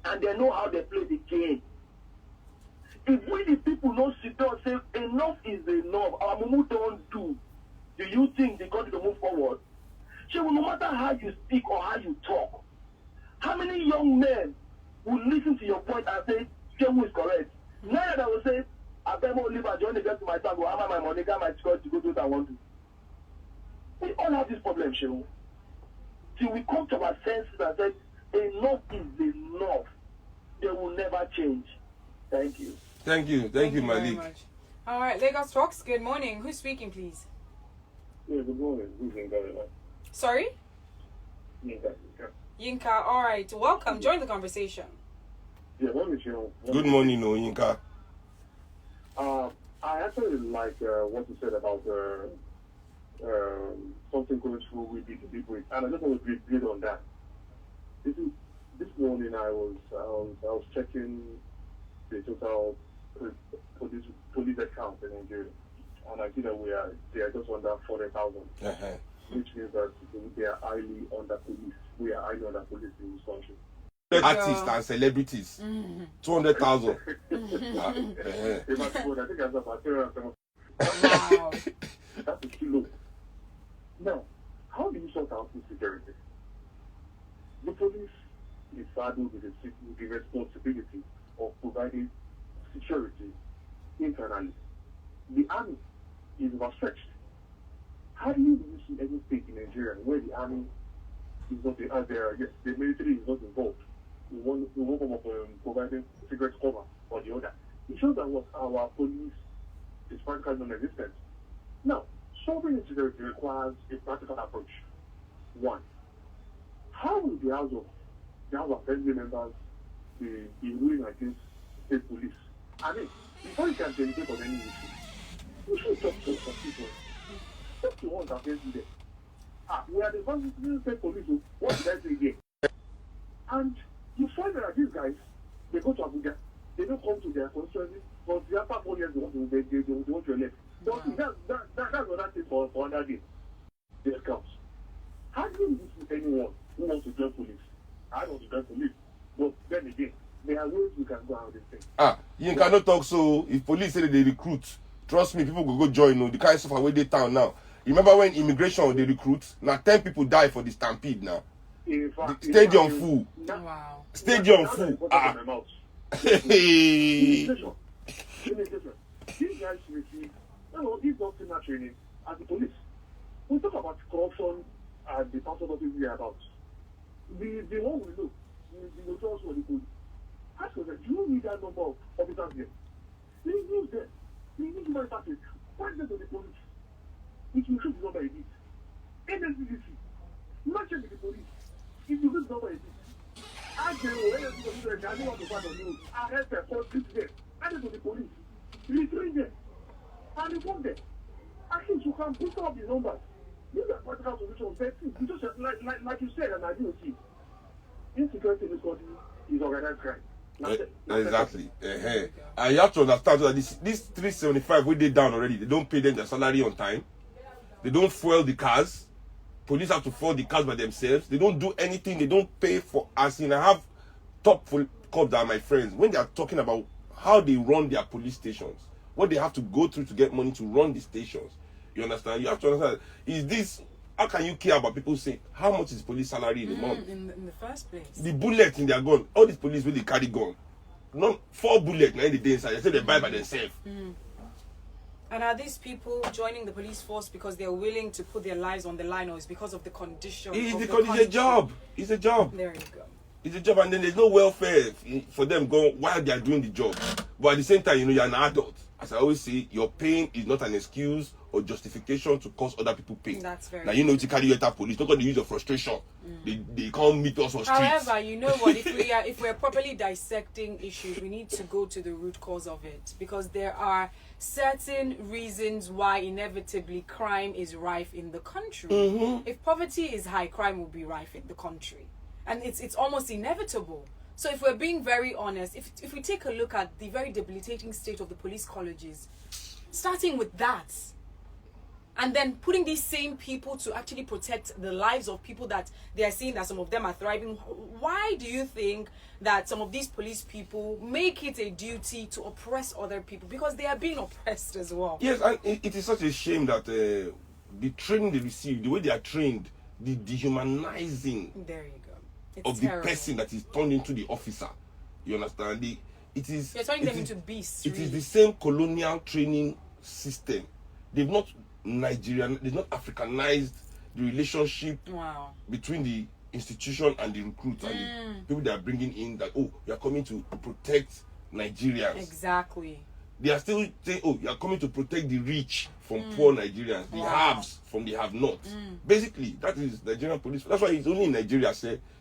and they know how they play the game. If we the people don't sit down and say enough is enough, our mumu don't do you think the country will move forward? So no matter how you speak or how you talk, how many young men will listen to your point and say, Seun is correct? Now that I will say, I better leave and join the get to my time, go have my money, get my security to go do what I want to. We all have this problem, Seun. Till we come to our senses and say, enough is enough. They will never change. Thank you. Thank you, very Malik. much. All right, Lagos Talks, good morning. Who's speaking, please? Yeah, good morning. Who's in Ghana? Sorry? Yeah. Yinka, all right. Welcome. Join the conversation. Yeah, morning, Seun. Good morning, no, Yinka. I actually like what you said about something going through with the people, and I just want to build on that. This morning I was checking the total police account in Nigeria, and I see that they are just under 40,000, which means that they are highly under police. We are highly under police in this country. Artists and celebrities. 200,000. If I could, I think I have about 300,000. Wow. That's a kilo. Now, how do you sort out insecurity? The police is saddled with the responsibility of providing security internally. The army is overstretched. How do you see any state in Nigeria where the army is not the military is not involved in one form of providing secret cover or the other? It shows that what our police is practically non-existent. Now, solving insecurity requires a practical approach. One, how will the House of Assembly members be ruling against state police? I mean, before you can deliberate on any issue, you should talk to some people. Talk to ones against them. We are the ones who state police. What did I say again? And you find that these guys, they go to Abuja, they don't come to their constituency, but after 4 years they want to elect. So that's another thing for another day. This counts. How do you see anyone who wants to join police? I want to join police. But then again, there are ways we can go out this thing. You cannot talk so. If police say they recruit, trust me, people will go join. The kind of stuff away they town now. You remember when immigration they recruit? Now 10 people die for the stampede now. In fact, Stadium full. Wow. Stadium full. These guys receive, these doctrine training as the police. We talk about corruption and the thousand of things we are about. The one we know, the notorious for the police. Ask us, do you need that number of officers here? We use them. We need human tactics. Point them to the police. Which will show the number it is. NSCDC. Match it with the police. If you don't know what it is, ask them whether they want to find on you. Arrest them, constrict them, add it to the police. Retrain them, and inform them. At least you can put up the numbers. These are practical solutions. But just like you said, and I do see, insecurity in this country is organized crime. Exactly. And you have to understand that this 375 we did down already. They don't pay them their salary on time. They don't fuel the cars. Police have to fuel the cars by themselves. They don't do anything. They don't pay for us. I have top cops that are my friends. When they are talking about how they run their police stations, what they have to go through to get money to run the stations, you understand? You have to understand. Is this? How can you care about people saying how much is police salary in a month? In the first place. The bullet in their gun. All these police really carry gun. No 4 bullets now in the day inside. They say they buy by themselves. And are these people joining the police force because they're willing to put their lives on the line, or is because of the condition? It's a job. It's a job. There you go. It's a job, and then there's no welfare for them going while they are doing the job. But at the same time, you're an adult. As I always say, your pain is not an excuse or justification to cause other people pain. That's very now you know to carry your police. Not going to use your frustration. They can't meet us on streets. However, you know what? If we're properly dissecting issues, we need to go to the root cause of it, because there are certain reasons why inevitably crime is rife in the country. If poverty is high, crime will be rife in the country, and it's almost inevitable. So if we're being very honest, if we take a look at the very debilitating state of the police colleges, starting with that, and then putting these same people to actually protect the lives of people that they are seeing that some of them are thriving, why do you think that some of these police people make it a duty to oppress other people? Because they are being oppressed as well. Yes, and it is such a shame that the training they receive, the way they are trained, the dehumanizing There you go. It's of terrible. the person that is turned into the officer. You understand? It is. You're turning them into beasts. It is the same colonial training system. They've not they've not Africanized the relationship between the institution and the recruits and the people they are bringing in. That you are coming to protect Nigerians. Exactly. They are still saying, you are coming to protect the rich from poor Nigerians, the haves from the have-nots. Basically, that is Nigerian police. That's why it's only in Nigeria,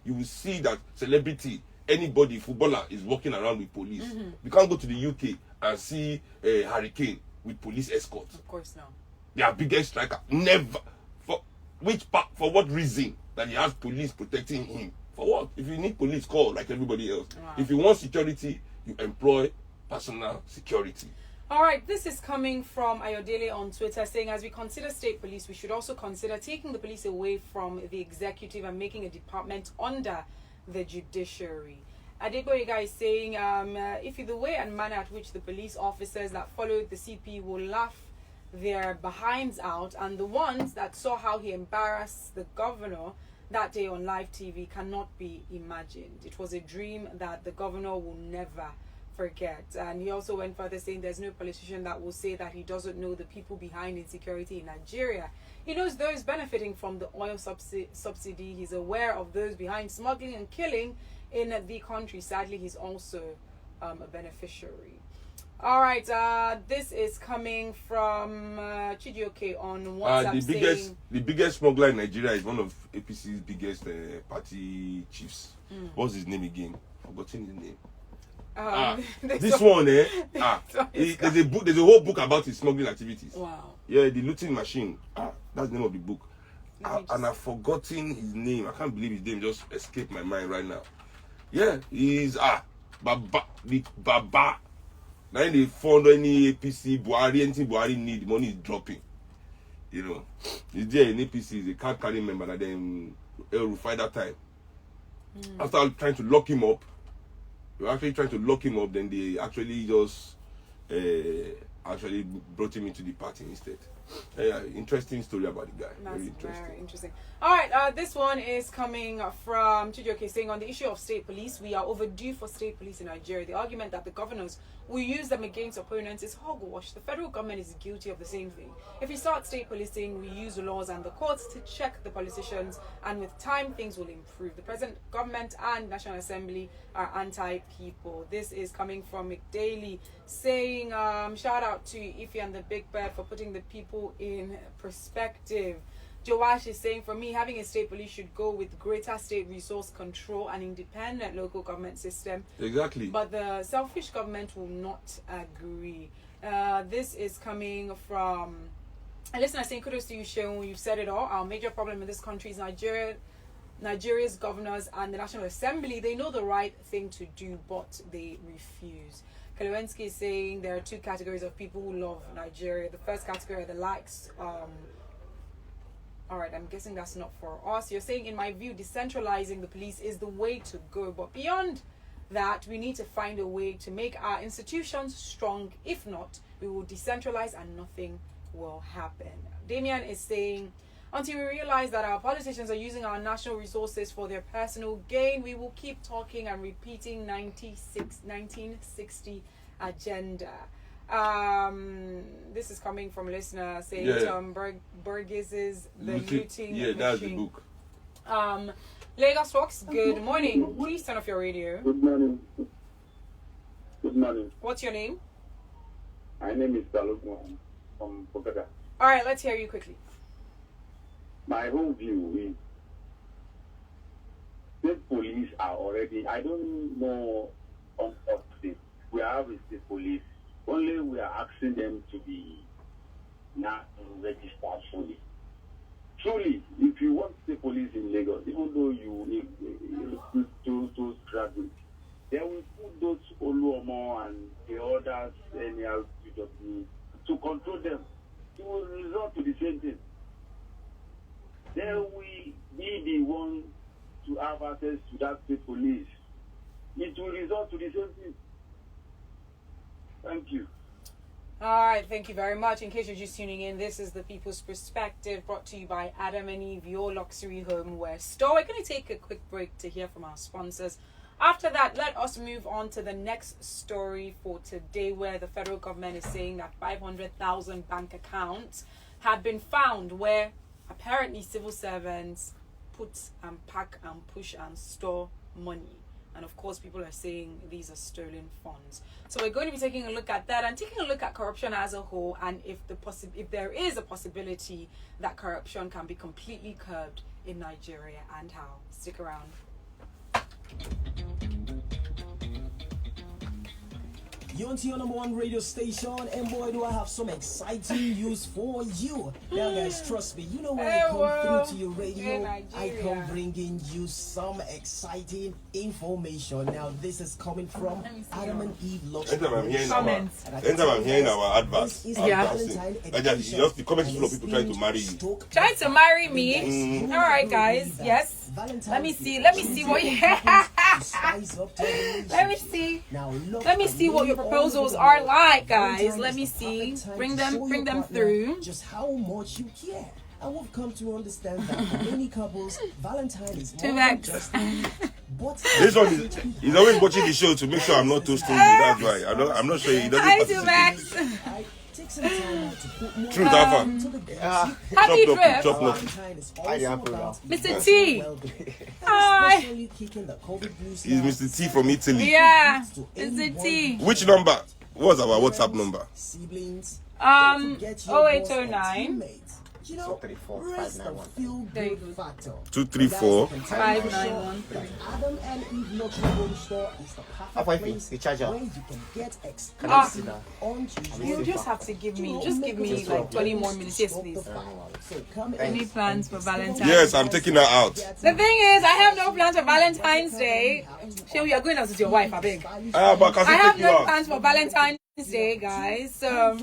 you will see that celebrity, anybody, footballer, is walking around with police. You can't go to the UK and see a Hurricane with police escort. Of course not. Their biggest striker, never. For what reason that he has police protecting him? For what? If you need police, call like everybody else. If you want security, you employ personal security. All right, this is coming from Ayodele on Twitter, saying, as we consider state police, we should also consider taking the police away from the executive and making a department under the judiciary. Adegboyega is saying, if the way and manner at which the police officers that followed the CP will laugh their behinds out, and the ones that saw how he embarrassed the governor that day on live TV cannot be imagined. It was a dream that the governor will never forget. And he also went further, saying there's no politician that will say that he doesn't know the people behind insecurity in Nigeria. He knows those benefiting from the oil subsidy. He's aware of those behind smuggling and killing in the country. Sadly, he's also a beneficiary. All right, this is coming from Chijioke on WhatsApp. The biggest smuggler in Nigeria is one of APC's biggest party chiefs. What's his name again? Forgotten his name. This one, there's a book. There's a whole book about his smuggling activities. Wow. Yeah, the looting machine. That's the name of the book. And I've forgotten his name. I can't believe his name just escaped my mind right now. Yeah, he's Baba. Now they found any APC Buhari, anything Buhari need, the money is dropping. You know, he's there in APC. They can't carry member. And then El Rufai that time. After trying to lock him up. They were actually trying to lock him up, then they actually just actually brought him into the party instead. Interesting story about the guy. That's very interesting. All right, this one is coming from Chijioke, saying, on the issue of state police, we are overdue for state police in Nigeria. The argument that the governors will use them against opponents is hogwash. The federal government is guilty of the same thing. If we start state policing, we use the laws and the courts to check the politicians, and with time, things will improve. The present government and National Assembly are anti-people. This is coming from McDaily, saying, shout out to Ify and the Big Bird for putting the people in perspective. Joash is saying, for me, having a state police should go with greater state resource control and independent local government system. Exactly. But the selfish government will not agree. This is coming from a listener saying, kudos to you, Seun. You've said it all. Our major problem in this country is Nigeria's governors and the National Assembly. They know the right thing to do, but they refuse. Kalewensky is saying there are two categories of people who love Nigeria. The first category are the likes. All right, I'm guessing that's not for us. You're saying, in my view, decentralizing the police is the way to go. But beyond that, we need to find a way to make our institutions strong. If not, we will decentralize and nothing will happen. Damian is saying, until we realize that our politicians are using our national resources for their personal gain, we will keep talking and repeating 1960 agenda. This is coming from a listener saying Burgess's The Looting Yeah, that's the Machine. book. Lagos Fox, good morning. Please turn off your radio. Good morning. Good morning. What's your name? My name is Balogun from Bogota. All right, let's hear you quickly. My whole view is state police are already, I don't know on what state. We have a state police. Only we are asking them to be now registered fully. Truly, if you want state police in Lagos, even though you recruit those graduates, they will put those Oluomo and the others anyhow to control them. It will result to the same thing. They will be the one to have access to that state police. It will result to the same thing. Thank you. All right, thank you very much. In case you're just tuning in, this is The People's Perspective, brought to you by Adam and Eve, your luxury homeware store. We're going to take a quick break to hear from our sponsors. After that, let us move on to the next story for today, where the federal government is saying that 500,000 bank accounts have been found where apparently civil servants put and pack and push and store money. And of course, people are saying these are stolen funds. So we're going to be taking a look at that and taking a look at corruption as a whole, and if there is a possibility that corruption can be completely curbed in Nigeria, and how. Stick around. You're on to your number one radio station, and boy, do I have some exciting news for you. Now, guys, trust me, you know when I come through to your radio, I come bringing you some exciting information. Now, this is coming from Adam and Eve Luxury. Anytime I'm hearing our adverts, the comments is full of people trying to marry you. Trying to marry me? All right, guys. Yes. Let me see what you Let me see what your proposals are like, guys. Let me see. Bring them through. Just how much you care. And we've come to understand that for many couples, Valentine is more than just but this one he's always watching the show to make sure I'm not too stingy. That's why I'm not sure he doesn't Hi, participate. Take some time out to put more Truth, Alpha. Happy trip, Chop lucky. Mr. T. Hi. He's Mr. T from Italy. Yeah, Mr. T. Which number? What's our WhatsApp number? 0809 You know, 234 591. Adam and Eve Luxury Home Store is the perfect place the charger. where you can get You just have to give me like 20 more minutes. Yes, please. So come Any plans for Valentine's? Yes, I'm taking her out. The thing is, I have no plans for Valentine's Day. Sure, you are going out with your wife, I beg. But I have you no out. plans for Valentine's Day, guys. So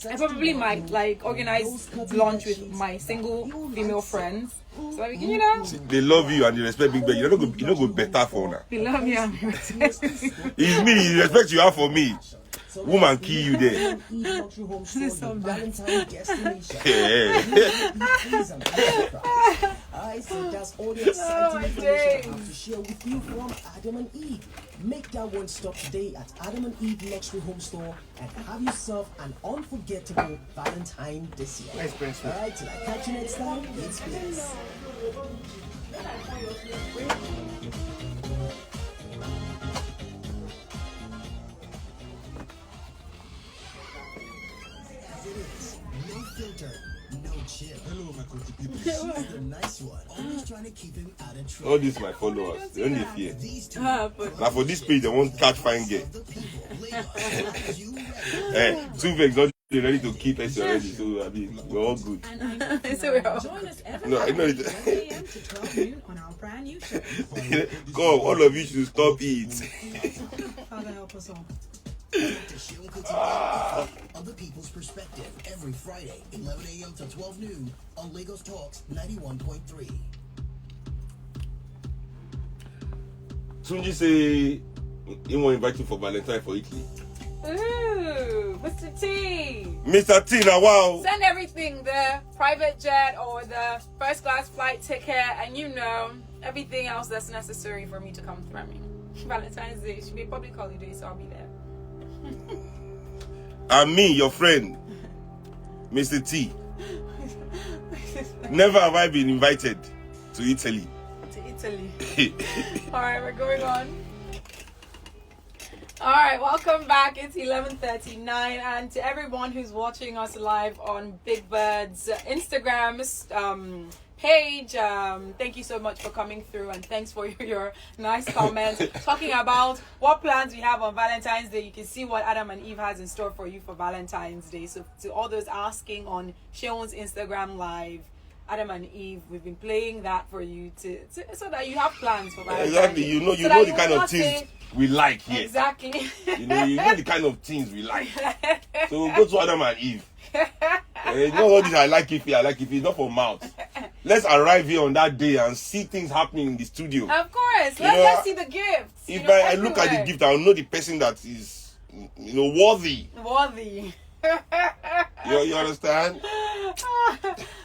I probably might like organize lunch with my single female friends. So we can, you know, They love you and they respect Big Ben. You're not go better for her. we love you. And we respect you. It's me, the respect you have for me. Woman kill you there. So that's all the exciting information I have to share with you from Adam and Eve. Make that one stop today at Adam and Eve Luxury Home Store and have yourself an unforgettable Valentine this year. Alright, till I catch you next time, it's peace. No filter, no chill. Hello, my kuti She's the nice one, always trying to keep him out of trouble. All these my followers, they only fear. These two Now for this page, they want catch fine girl. Hey, two vex not ready to keep us already, so I mean, we're all good. So we're all Join us every No, I know Friday, it. 1 a.m. to 12 noon on our brand new show. Come, all of you should stop it. Father, help us all. To Seun kuti of the people's perspective every Friday, 11 a.m. to 12 noon on Lagos Talks 91.3. Tunji say he won't invite you for Valentine for Italy. Ooh, Mr. T. Mr. T, now wow. Send everything, the private jet or the first class flight ticket, and everything else that's necessary for me to come through. I mean, Valentine's Day should be a public holiday, so I'll be there. And me, your friend, Mr. T. Never have I been invited to Italy. To Italy. Alright, we're going on. Alright, welcome back. It's 11:39, and to everyone who's watching us live on Big Bird's Instagram page, thank you so much for coming through, and thanks for your nice comments talking about what plans we have on Valentine's Day. You can see what Adam and Eve has in store for you for Valentine's Day. So to all those asking on Seun's Instagram live, Adam and Eve, we've been playing that for you to so that you have plans for Valentine's Exactly, Day. you know So the kind of things we like here. Exactly. You know the kind of things we like. So go to Adam and Eve. You know all this I like if it's not for mouth. Let's arrive here on that day and see things happening in the studio. Of course. You know, Let's see the gifts. If I look at the gift, I'll know the person that is worthy. Worthy. You understand?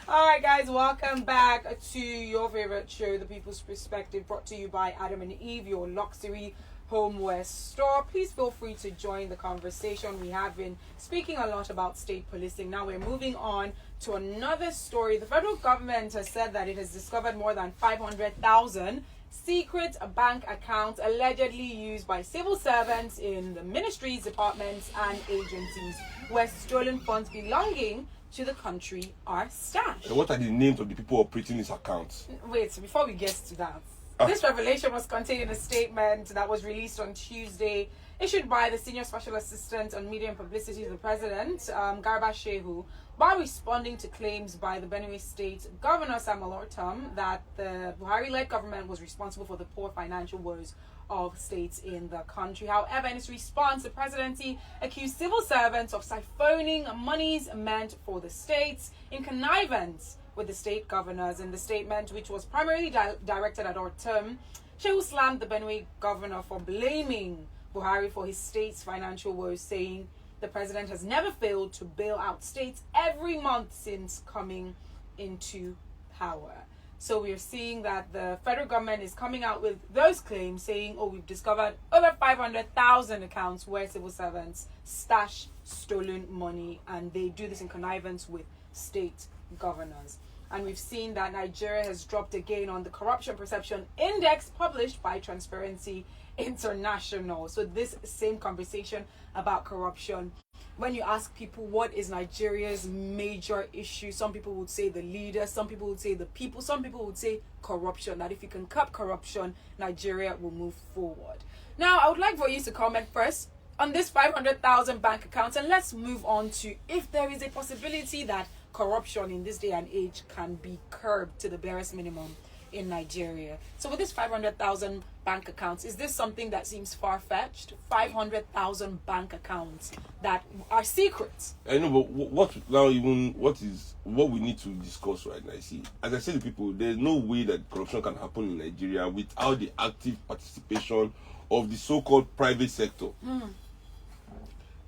Alright guys, welcome back to your favorite show, The People's Perspective, brought to you by Adam and Eve, your luxury homeware store. Please feel free to join the conversation. We have been speaking a lot about state policing. Now we're moving on to another story. The federal government has said that it has discovered more than 500,000 secret bank accounts allegedly used by civil servants in the ministries, departments, and agencies where stolen funds belonging to the country are stashed. And what are the names of the people operating these accounts? Wait, before we get to that, this revelation was contained in a statement that was released on Tuesday, issued by the Senior Special Assistant on Media and Publicity to the President, Garba Shehu, while responding to claims by the Benue State Governor Samuel Ortom that the Buhari-led government was responsible for the poor financial woes of states in the country. However, in its response, the presidency accused civil servants of siphoning monies meant for the states in connivance with the state governors. In the statement, which was primarily directed at Ortom, Shehu slammed the Benue governor for blaming Buhari for his state's financial woes, saying the president has never failed to bail out states every month since coming into power. So we're seeing that the federal government is coming out with those claims, saying, we've discovered over 500,000 accounts where civil servants stash stolen money, and they do this in connivance with state governors. And we've seen that Nigeria has dropped again on the Corruption Perception Index published by Transparency International. So this same conversation about corruption, when you ask people what is Nigeria's major issue, some people would say the leaders, some people would say the people, some people would say corruption. That if you can curb corruption, Nigeria will move forward. Now, I would like for you to comment first on this 500,000 bank accounts, and let's move on to if there is a possibility that corruption in this day and age can be curbed to the barest minimum in Nigeria. So with this 500,000 bank accounts, is this something that seems far-fetched? 500,000 bank accounts that are secret. I know, but what we need to discuss right now? See, as I say to people, there's no way that corruption can happen in Nigeria without the active participation of the so-called private sector.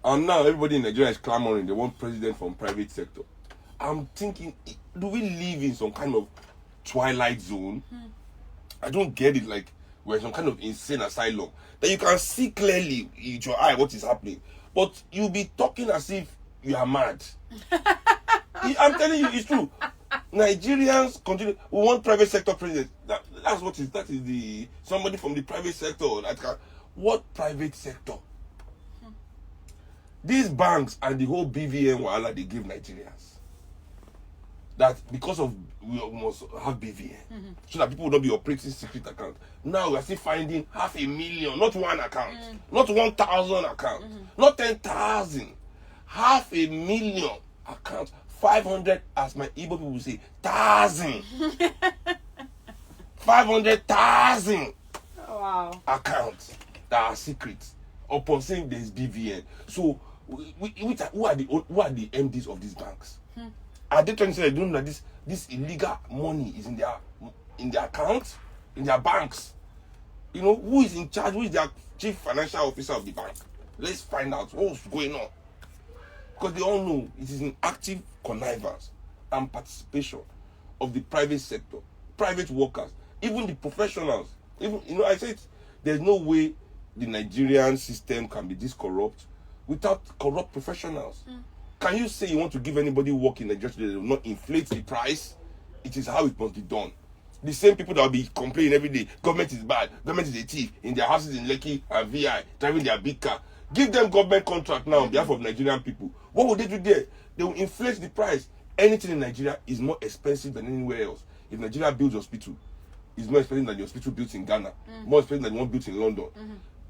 And now everybody in Nigeria is clamoring, they want president from private sector. I'm thinking, do we live in some kind of twilight zone? I don't get it. Like we're in some kind of insane asylum that you can see clearly with your eye what is happening, but you'll be talking as if you are mad. I'm telling you, it's true. Nigerians continue. We want private sector president. That's what is. That is the somebody from the private sector. What private sector? These banks and the whole BVN wahala they give Nigerians. that because of we must have BVN, so that people will not be operating secret account. Now we are still finding 500,000, not one account, not 1,000 account, not 10,000, 500,000 account, 500 as my Igbo people say, 1,000, 500,000 accounts that are secret upon saying there is BVN. So who are the MDs of these banks? Are they trying to say they don't know that this illegal money is in their accounts, in their banks? You know, who is in charge? Who is their chief financial officer of the bank? Let's find out what's going on. Because they all know it is an active connivance and participation of the private sector, private workers, even the professionals. Even, you know, I said there's no way the Nigerian system can be this corrupt without corrupt professionals. Can you say you want to give anybody work in Nigeria that will not inflate the price? It is how it must be done. The same people that will be complaining every day, government is bad, government is a thief, in their houses in Lekki and VI, driving their big car. Give them government contract now on behalf of Nigerian people. What will they do there? They will inflate the price. Anything in Nigeria is more expensive than anywhere else. If Nigeria builds hospital, it's more expensive than the hospital built in Ghana, more expensive than the one built in London.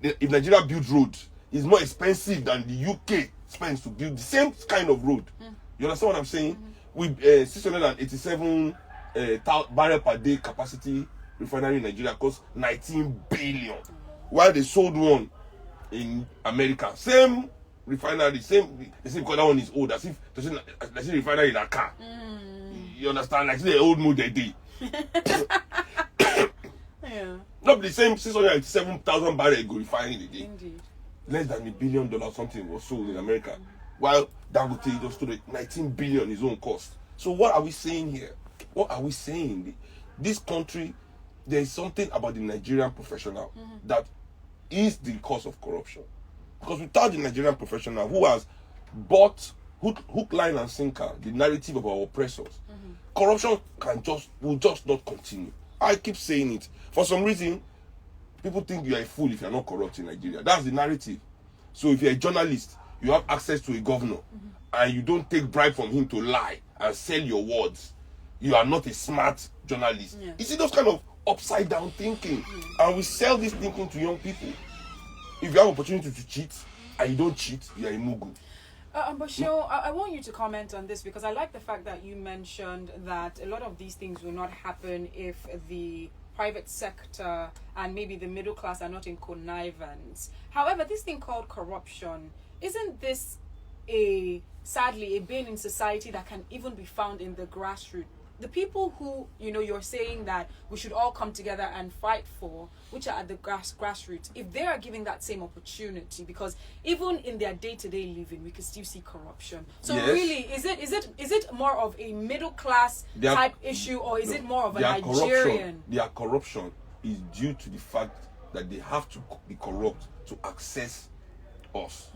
If Nigeria builds roads, it's more expensive than the UK spends to build the same kind of road. You understand what I'm saying? With 687 barrel per day capacity refinery in Nigeria costs 19 billion, while they sold one in America, same refinery, they say because that one is old, as if there's a refinery in a car. You understand? Like the old model day. Yeah. Not the same 687,000 barrel go refining again. Indeed. Less than $1 billion something was sold in America, while Dangote just stood at 19 billion his own cost. So what are we saying here? What are we saying? This country, there is something about the Nigerian professional that is the cause of corruption. Because without the Nigerian professional who has bought hook, line, and sinker the narrative of our oppressors, corruption will just not continue. I keep saying it. For some reason, people think you are a fool if you are not corrupt in Nigeria. That's the narrative. So if you're a journalist, you have access to a governor, and you don't take bribe from him to lie and sell your words, you are not a smart journalist. Yeah. You see those kind of upside down thinking, and we sell this thinking to young people. If you have opportunity to cheat and you don't cheat, you are a mugu. But Seun, I want you to comment on this, because I like the fact that you mentioned that a lot of these things will not happen if the private sector and maybe the middle class are not in connivance. However, this thing called corruption, isn't this sadly a bane in society that can even be found in the grassroots? The people who, you're saying that we should all come together and fight for, which are at the grassroots, if they are given that same opportunity, because even in their day-to-day living, we can still see corruption. So yes. Really, is it more of a middle class type issue, or is it more of a Nigerian? Their corruption is due to the fact that they have to be corrupt to access us.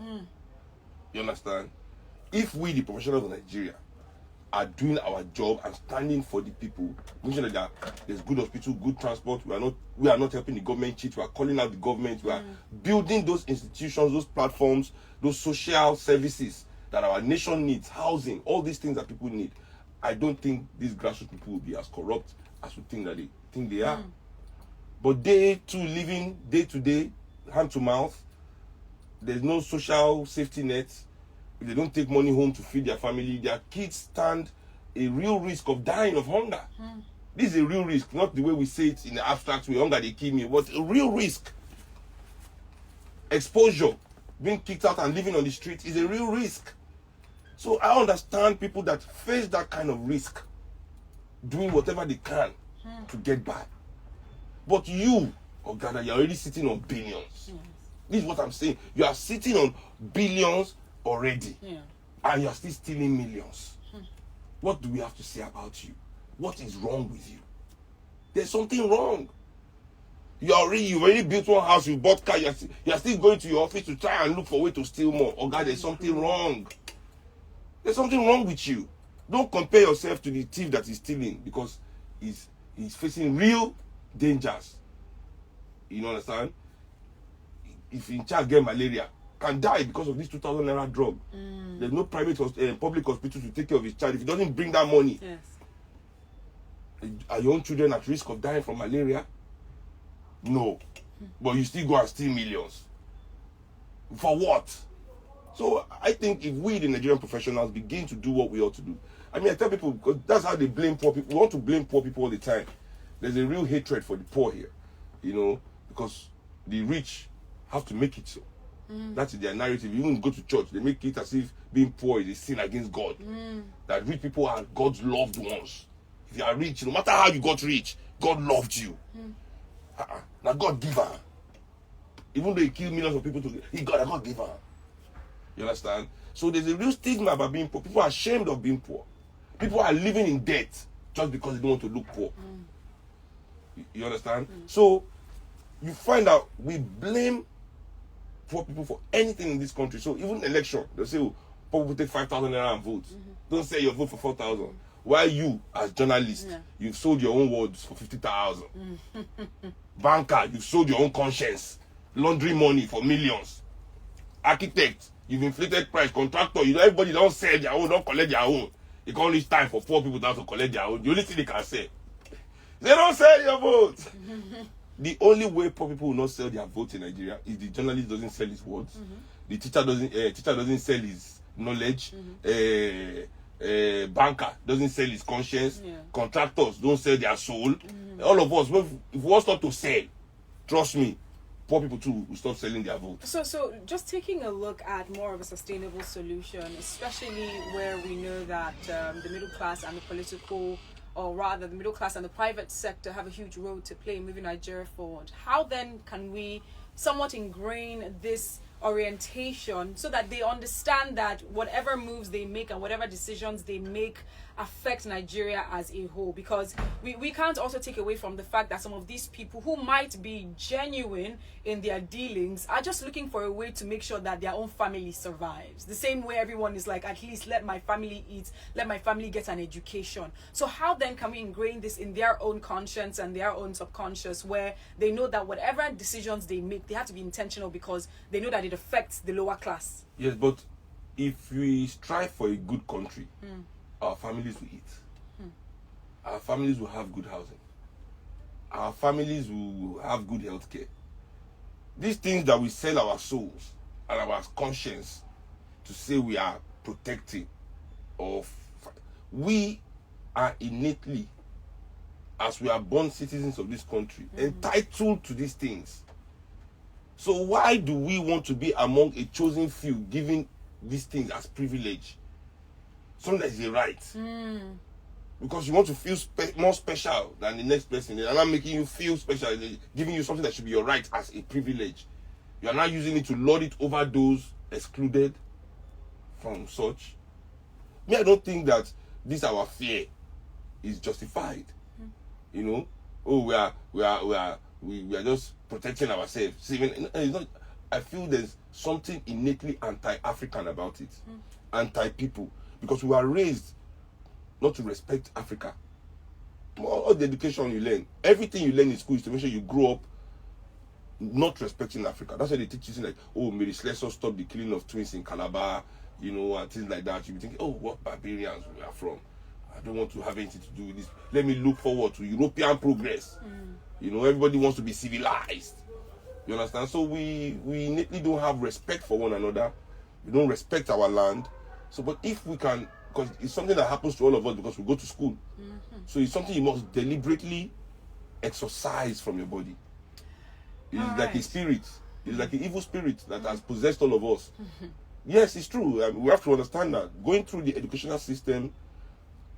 You understand? If we, the professionals of Nigeria, are doing our job and standing for the people, making sure that there's good hospital, good transport, we are not helping the government cheat, we are calling out the government, we are building those institutions, those platforms, those social services that our nation needs, housing, all these things that people need. I don't think these grassroots people will be as corrupt as we think that they are. But they too living day to day, hand to mouth. There's no social safety net. If they don't take money home to feed their family, their kids stand a real risk of dying of hunger. This is a real risk, not the way we say it in the abstract way, hunger they kill me, but a real risk. Exposure, being kicked out and living on the street is a real risk. So I understand people that face that kind of risk, doing whatever they can to get by. But you, Ogada, you're already sitting on billions. This is what I'm saying. You are sitting on billions already, and you're still stealing millions. What do we have to say about you? What is wrong with you? There's something wrong. You've already built one house, you bought car, you're still going to your office to try and look for a way to steal more. Oh God, there's something wrong. There's something wrong with you. Don't compare yourself to the thief that is stealing, because he's facing real dangers. You understand? If in charge get malaria, can die because of this 2,000 naira drug. There's no public hospital to take care of his child. If he doesn't bring that money, Are your own children at risk of dying from malaria? No. But you still go and steal millions. For what? So I think if we, the Nigerian professionals, begin to do what we ought to do. I mean, I tell people, because that's how they blame poor people. We want to blame poor people all the time. There's a real hatred for the poor here, you know, because the rich have to make it so. That's their narrative. You even go to church, they make it as if being poor is a sin against God. That rich people are God's loved ones. If you are rich, no matter how you got rich, God loved you. Now God giver. Even though he killed millions of people, God giver. You understand? So there's a real stigma about being poor. People are ashamed of being poor. People are living in debt just because they don't want to look poor. You understand? So you find out we blame poor people for anything in this country. So even election, they'll say, oh, poor people take 5,000 naira and vote. Don't say your vote for 4,000. While you, as journalist, you've sold your own words for 50,000. Banker, you've sold your own conscience. Laundry money for millions. Architect, you've inflated price. Contractor, you know, everybody don't sell their own, don't collect their own. It can't reach time for poor people to collect their own. The only thing they can say, they don't sell your vote. The only way poor people will not sell their vote in Nigeria is the journalist doesn't sell his words. The teacher doesn't sell his knowledge. Banker doesn't sell his conscience. Contractors don't sell their soul. All of us, if we all stop to sell, trust me, poor people too will stop selling their vote. So just taking a look at more of a sustainable solution, especially where we know that the middle class and the political, or rather the middle class and the private sector have a huge role to play in moving Nigeria forward. How then can we somewhat ingrain this orientation so that they understand that whatever moves they make and whatever decisions they make affect Nigeria as a whole? Because we can't also take away from the fact that some of these people who might be genuine in their dealings are just looking for a way to make sure that their own family survives. The same way everyone is like, at least let my family eat, let my family get an education. So how then can we ingrain this in their own conscience and their own subconscious, where they know that whatever decisions they make, they have to be intentional because they know that it affects the lower class? Yes, but if we strive for a good country, our families will eat. Our families will have good housing. Our families will have good health care. These things that we sell our souls and our conscience to say we are protecting of, we are innately, as we are born citizens of this country, entitled to these things. So why do we want to be among a chosen few giving these things as privilege? Something that is a right. Because you want to feel more special than the next person. They are not making you feel special. They're giving you something that should be your right as a privilege. You are not using it to lord it over those excluded from such. Me, I don't think that this our fear is justified. You know, oh, we are just protecting ourselves. It's not. I feel there's something innately anti-African about it, anti-people, because we are raised not to respect Africa. All the education you learn, everything you learn in school is to make sure you grow up not respecting Africa. That's why they teach you like, oh, Mary Slessor stopped the killing of twins in Calabar, you know, and things like that. You be thinking, oh, what barbarians we are from. I don't want to have anything to do with this. Let me look forward to European progress. You know, everybody wants to be civilized. You understand? So we innately don't have respect for one another. We don't respect our land. So, but if we can, because it's something that happens to all of us because we go to school. So it's something you must deliberately exorcise from your body. It's like a spirit. It's like an evil spirit that has possessed all of us. Yes, it's true. We have to understand that. Going through the educational system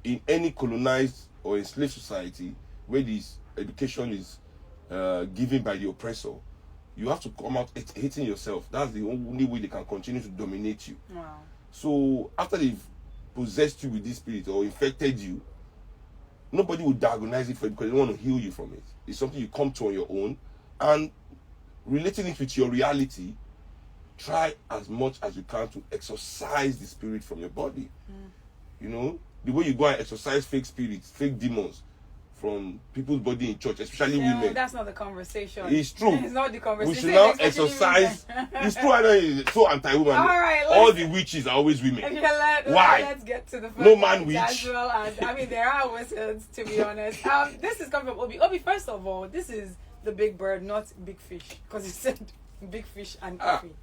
in any colonized or enslaved society where this education is given by the oppressor, you have to come out hating yourself. That's the only way they can continue to dominate you. Wow. So after they've possessed you with this spirit or infected you, nobody will diagnose it for you because they don't want to heal you from it. It's something you come to on your own, and relating it with your reality, try as much as you can to exorcise the spirit from your body. You know, the way you go and exorcise fake spirits, fake demons from people's body in church, especially No, women. that's not the conversation. It's true. It's not the conversation. We should now especially exercise. women. It's true. I know it's so anti-woman. All right, All the witches are always women. Why? Let's get to the first No man point witch. as well as, I mean, there are wizards, to be honest. This is coming from Obi. Obi, first of all, this is the big bird, not big fish, because he said big fish and coffee.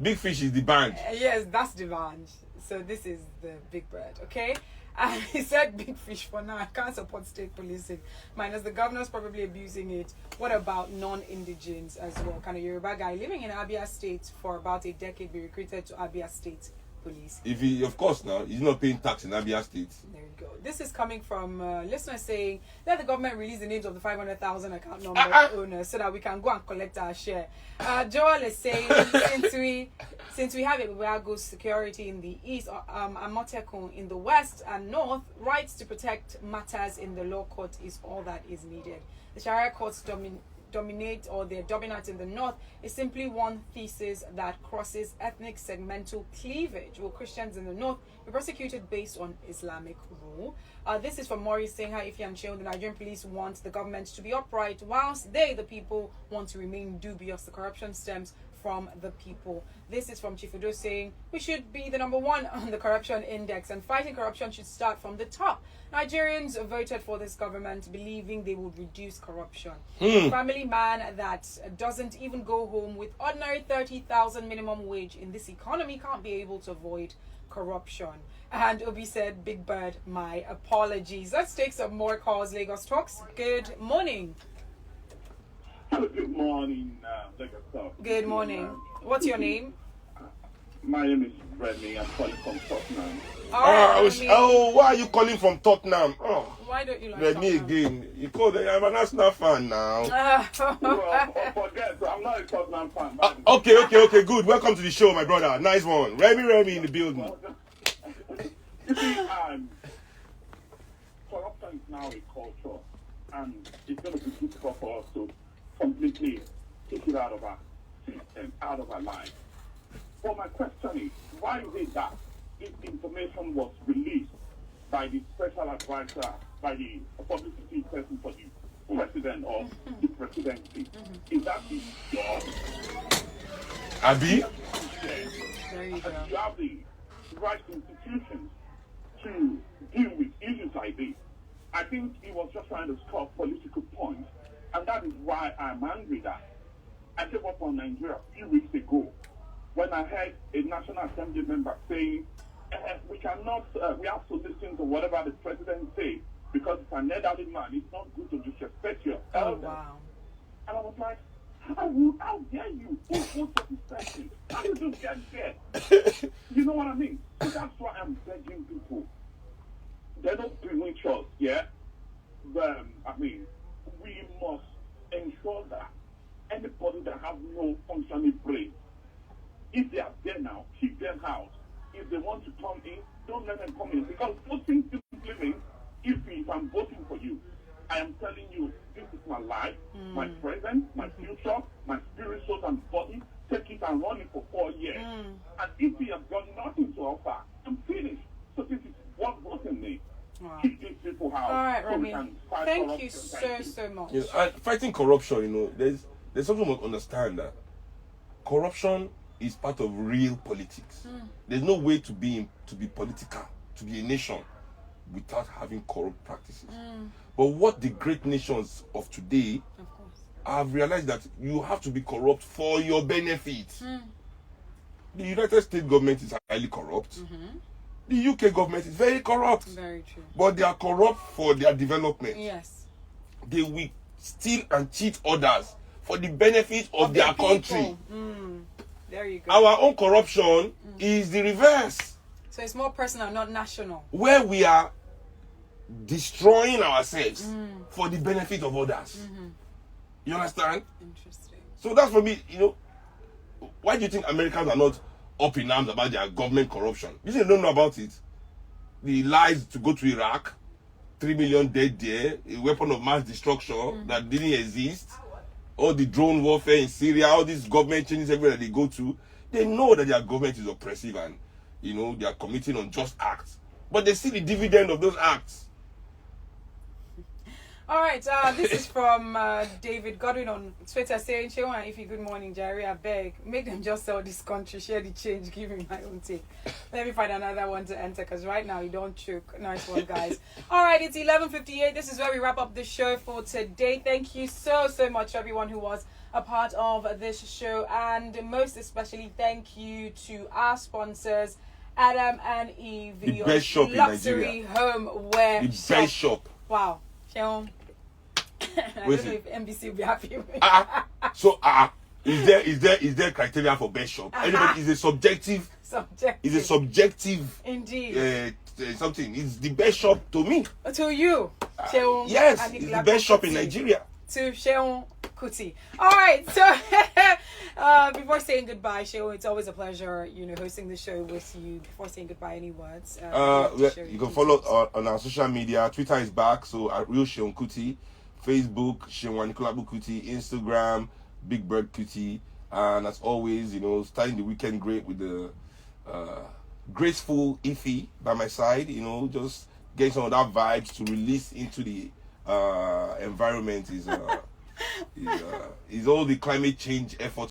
Big fish is the band. Yes, that's the band. So this is the big bird, okay? And he said big fish for now. I can't support state policing. Minus the governor's probably abusing it. What about non-indigens as well? Can a Yoruba guy living in Abia State for about a decade be recruited to Abia State Police? If he, of course, now he's not paying tax in Abia State. There you go. This is coming from listeners saying let the government release the names of the 500,000 account number owners so that we can go and collect our share. Joel is saying since we have Ibuago security in the east, Amotekun in the west and north, rights to protect matters in the law court is all that is needed. The Sharia courts dominate, or they're dominant in the north, is simply one thesis that crosses ethnic segmental cleavage. Will Christians in the north be prosecuted based on Islamic rule? This is from Maurice saying how Ife and Chil, the Nigerian police want the government to be upright, whilst they, the people, want to remain dubious. The corruption stems from the people. This is from Chief Udo saying we should be the #1 on the corruption index, and fighting corruption should start from the top. Nigerians voted for this government believing they would reduce corruption. Family man that doesn't even go home with ordinary 30,000 minimum wage in this economy can't be able to avoid corruption. And Obi said, Big Bird, my apologies. Let's take some more calls. Lagos Talks. Good morning. Hello, good morning, Lagos Talk. Good morning. What's your name? My name is Remy. I'm calling from Tottenham. Why are you calling from Tottenham? Why don't you like Remy Tottenham? again. You called. I'm an Arsenal fan now. Well, forget, I'm not a Tottenham fan. Okay, good. Welcome to the show, my brother. Nice one. Remy in the building. You see, corruption is now a culture, and it's going to be difficult for us to completely take it out of our system, out of our life. But my question is, why is it that if information was released by the special advisor, by the publicity person for the president or the presidency, is that his job? Abi? There you go. You have the right institutions to deal with issues like this. I think he was just trying to score political points, and that is why I'm angry that I gave up on Nigeria a few weeks ago when I heard a National Assembly member saying we cannot, we have to listen to whatever the president says because it's an elderly man. It's not good to disrespect your elders. Wow. And I was like, how dare you? Who disrespect you? How did you get there? You know what I mean? So that's why I'm begging people. They're not doing us, yeah? We must ensure that anybody that has no functioning brain, if they are there now, keep them out. If they want to come in, don't let them come in. Because voting simply means, if I'm voting for you, I am telling you, this is my life, my present, my future, my spirit, soul, and body. Take it and run it for 4 years. And if we have got nothing to offer, I'm finished. So this is what voting means. Wow. Keep these people out. All right, so Remy. we can fight Thank corruption. you so much. And fighting corruption, there's something we must understand that corruption is part of real politics. There's no way to be political, to be a nation, without having corrupt practices. But what the great nations of today have realized that you have to be corrupt for your benefit. The United States government is highly corrupt. The UK government is very corrupt. Very true. But they are corrupt for their development. Yes. They will steal and cheat others for the benefit of their country. There you go. Our own corruption is the reverse, So it's more personal, not national. where we are destroying ourselves for the benefit of others. You understand? Interesting. So that's for me, why do you think Americans are not up in arms about their government corruption? You say they don't know about it. The lies to go to Iraq, 3 million dead there, a weapon of mass destruction that didn't exist, all the drone warfare in Syria, all these government changes everywhere they go to, they know that their government is oppressive and, they are committing unjust acts. But they see the dividend of those acts. All right, this is from David Godwin on Twitter saying, Seun, if you good morning, Jerry, I beg, make them just sell this country, share the change, give me my own take. Let me find another one to enter, because right now you don't choke. Nice one, guys. All right, it's 11:58. This is where we wrap up the show for today. Thank you so much, everyone who was a part of this show, and most especially thank you to our sponsors, Adam and Eve, The your best shop in luxury homeware The best shop. Wow. Seun, I don't know if NBC will be happy with me. So is there criteria for best shop? Anybody is a subjective. It's a subjective. Indeed. Something. It's the best shop to me. To you, Seun. Yes, and it's the best shop in Nigeria. To Seun Kuti. All right. So before saying goodbye, Seun, it's always a pleasure, hosting the show with you. Before saying goodbye, any words? You can follow on our social media. Twitter is back, so at Real Seun Kuti. Facebook, Seun Kuti. Instagram, Big Bird Kuti. And as always, starting the weekend great with the graceful Ify by my side. Just getting some of that vibes to release into the environment is all the climate change efforts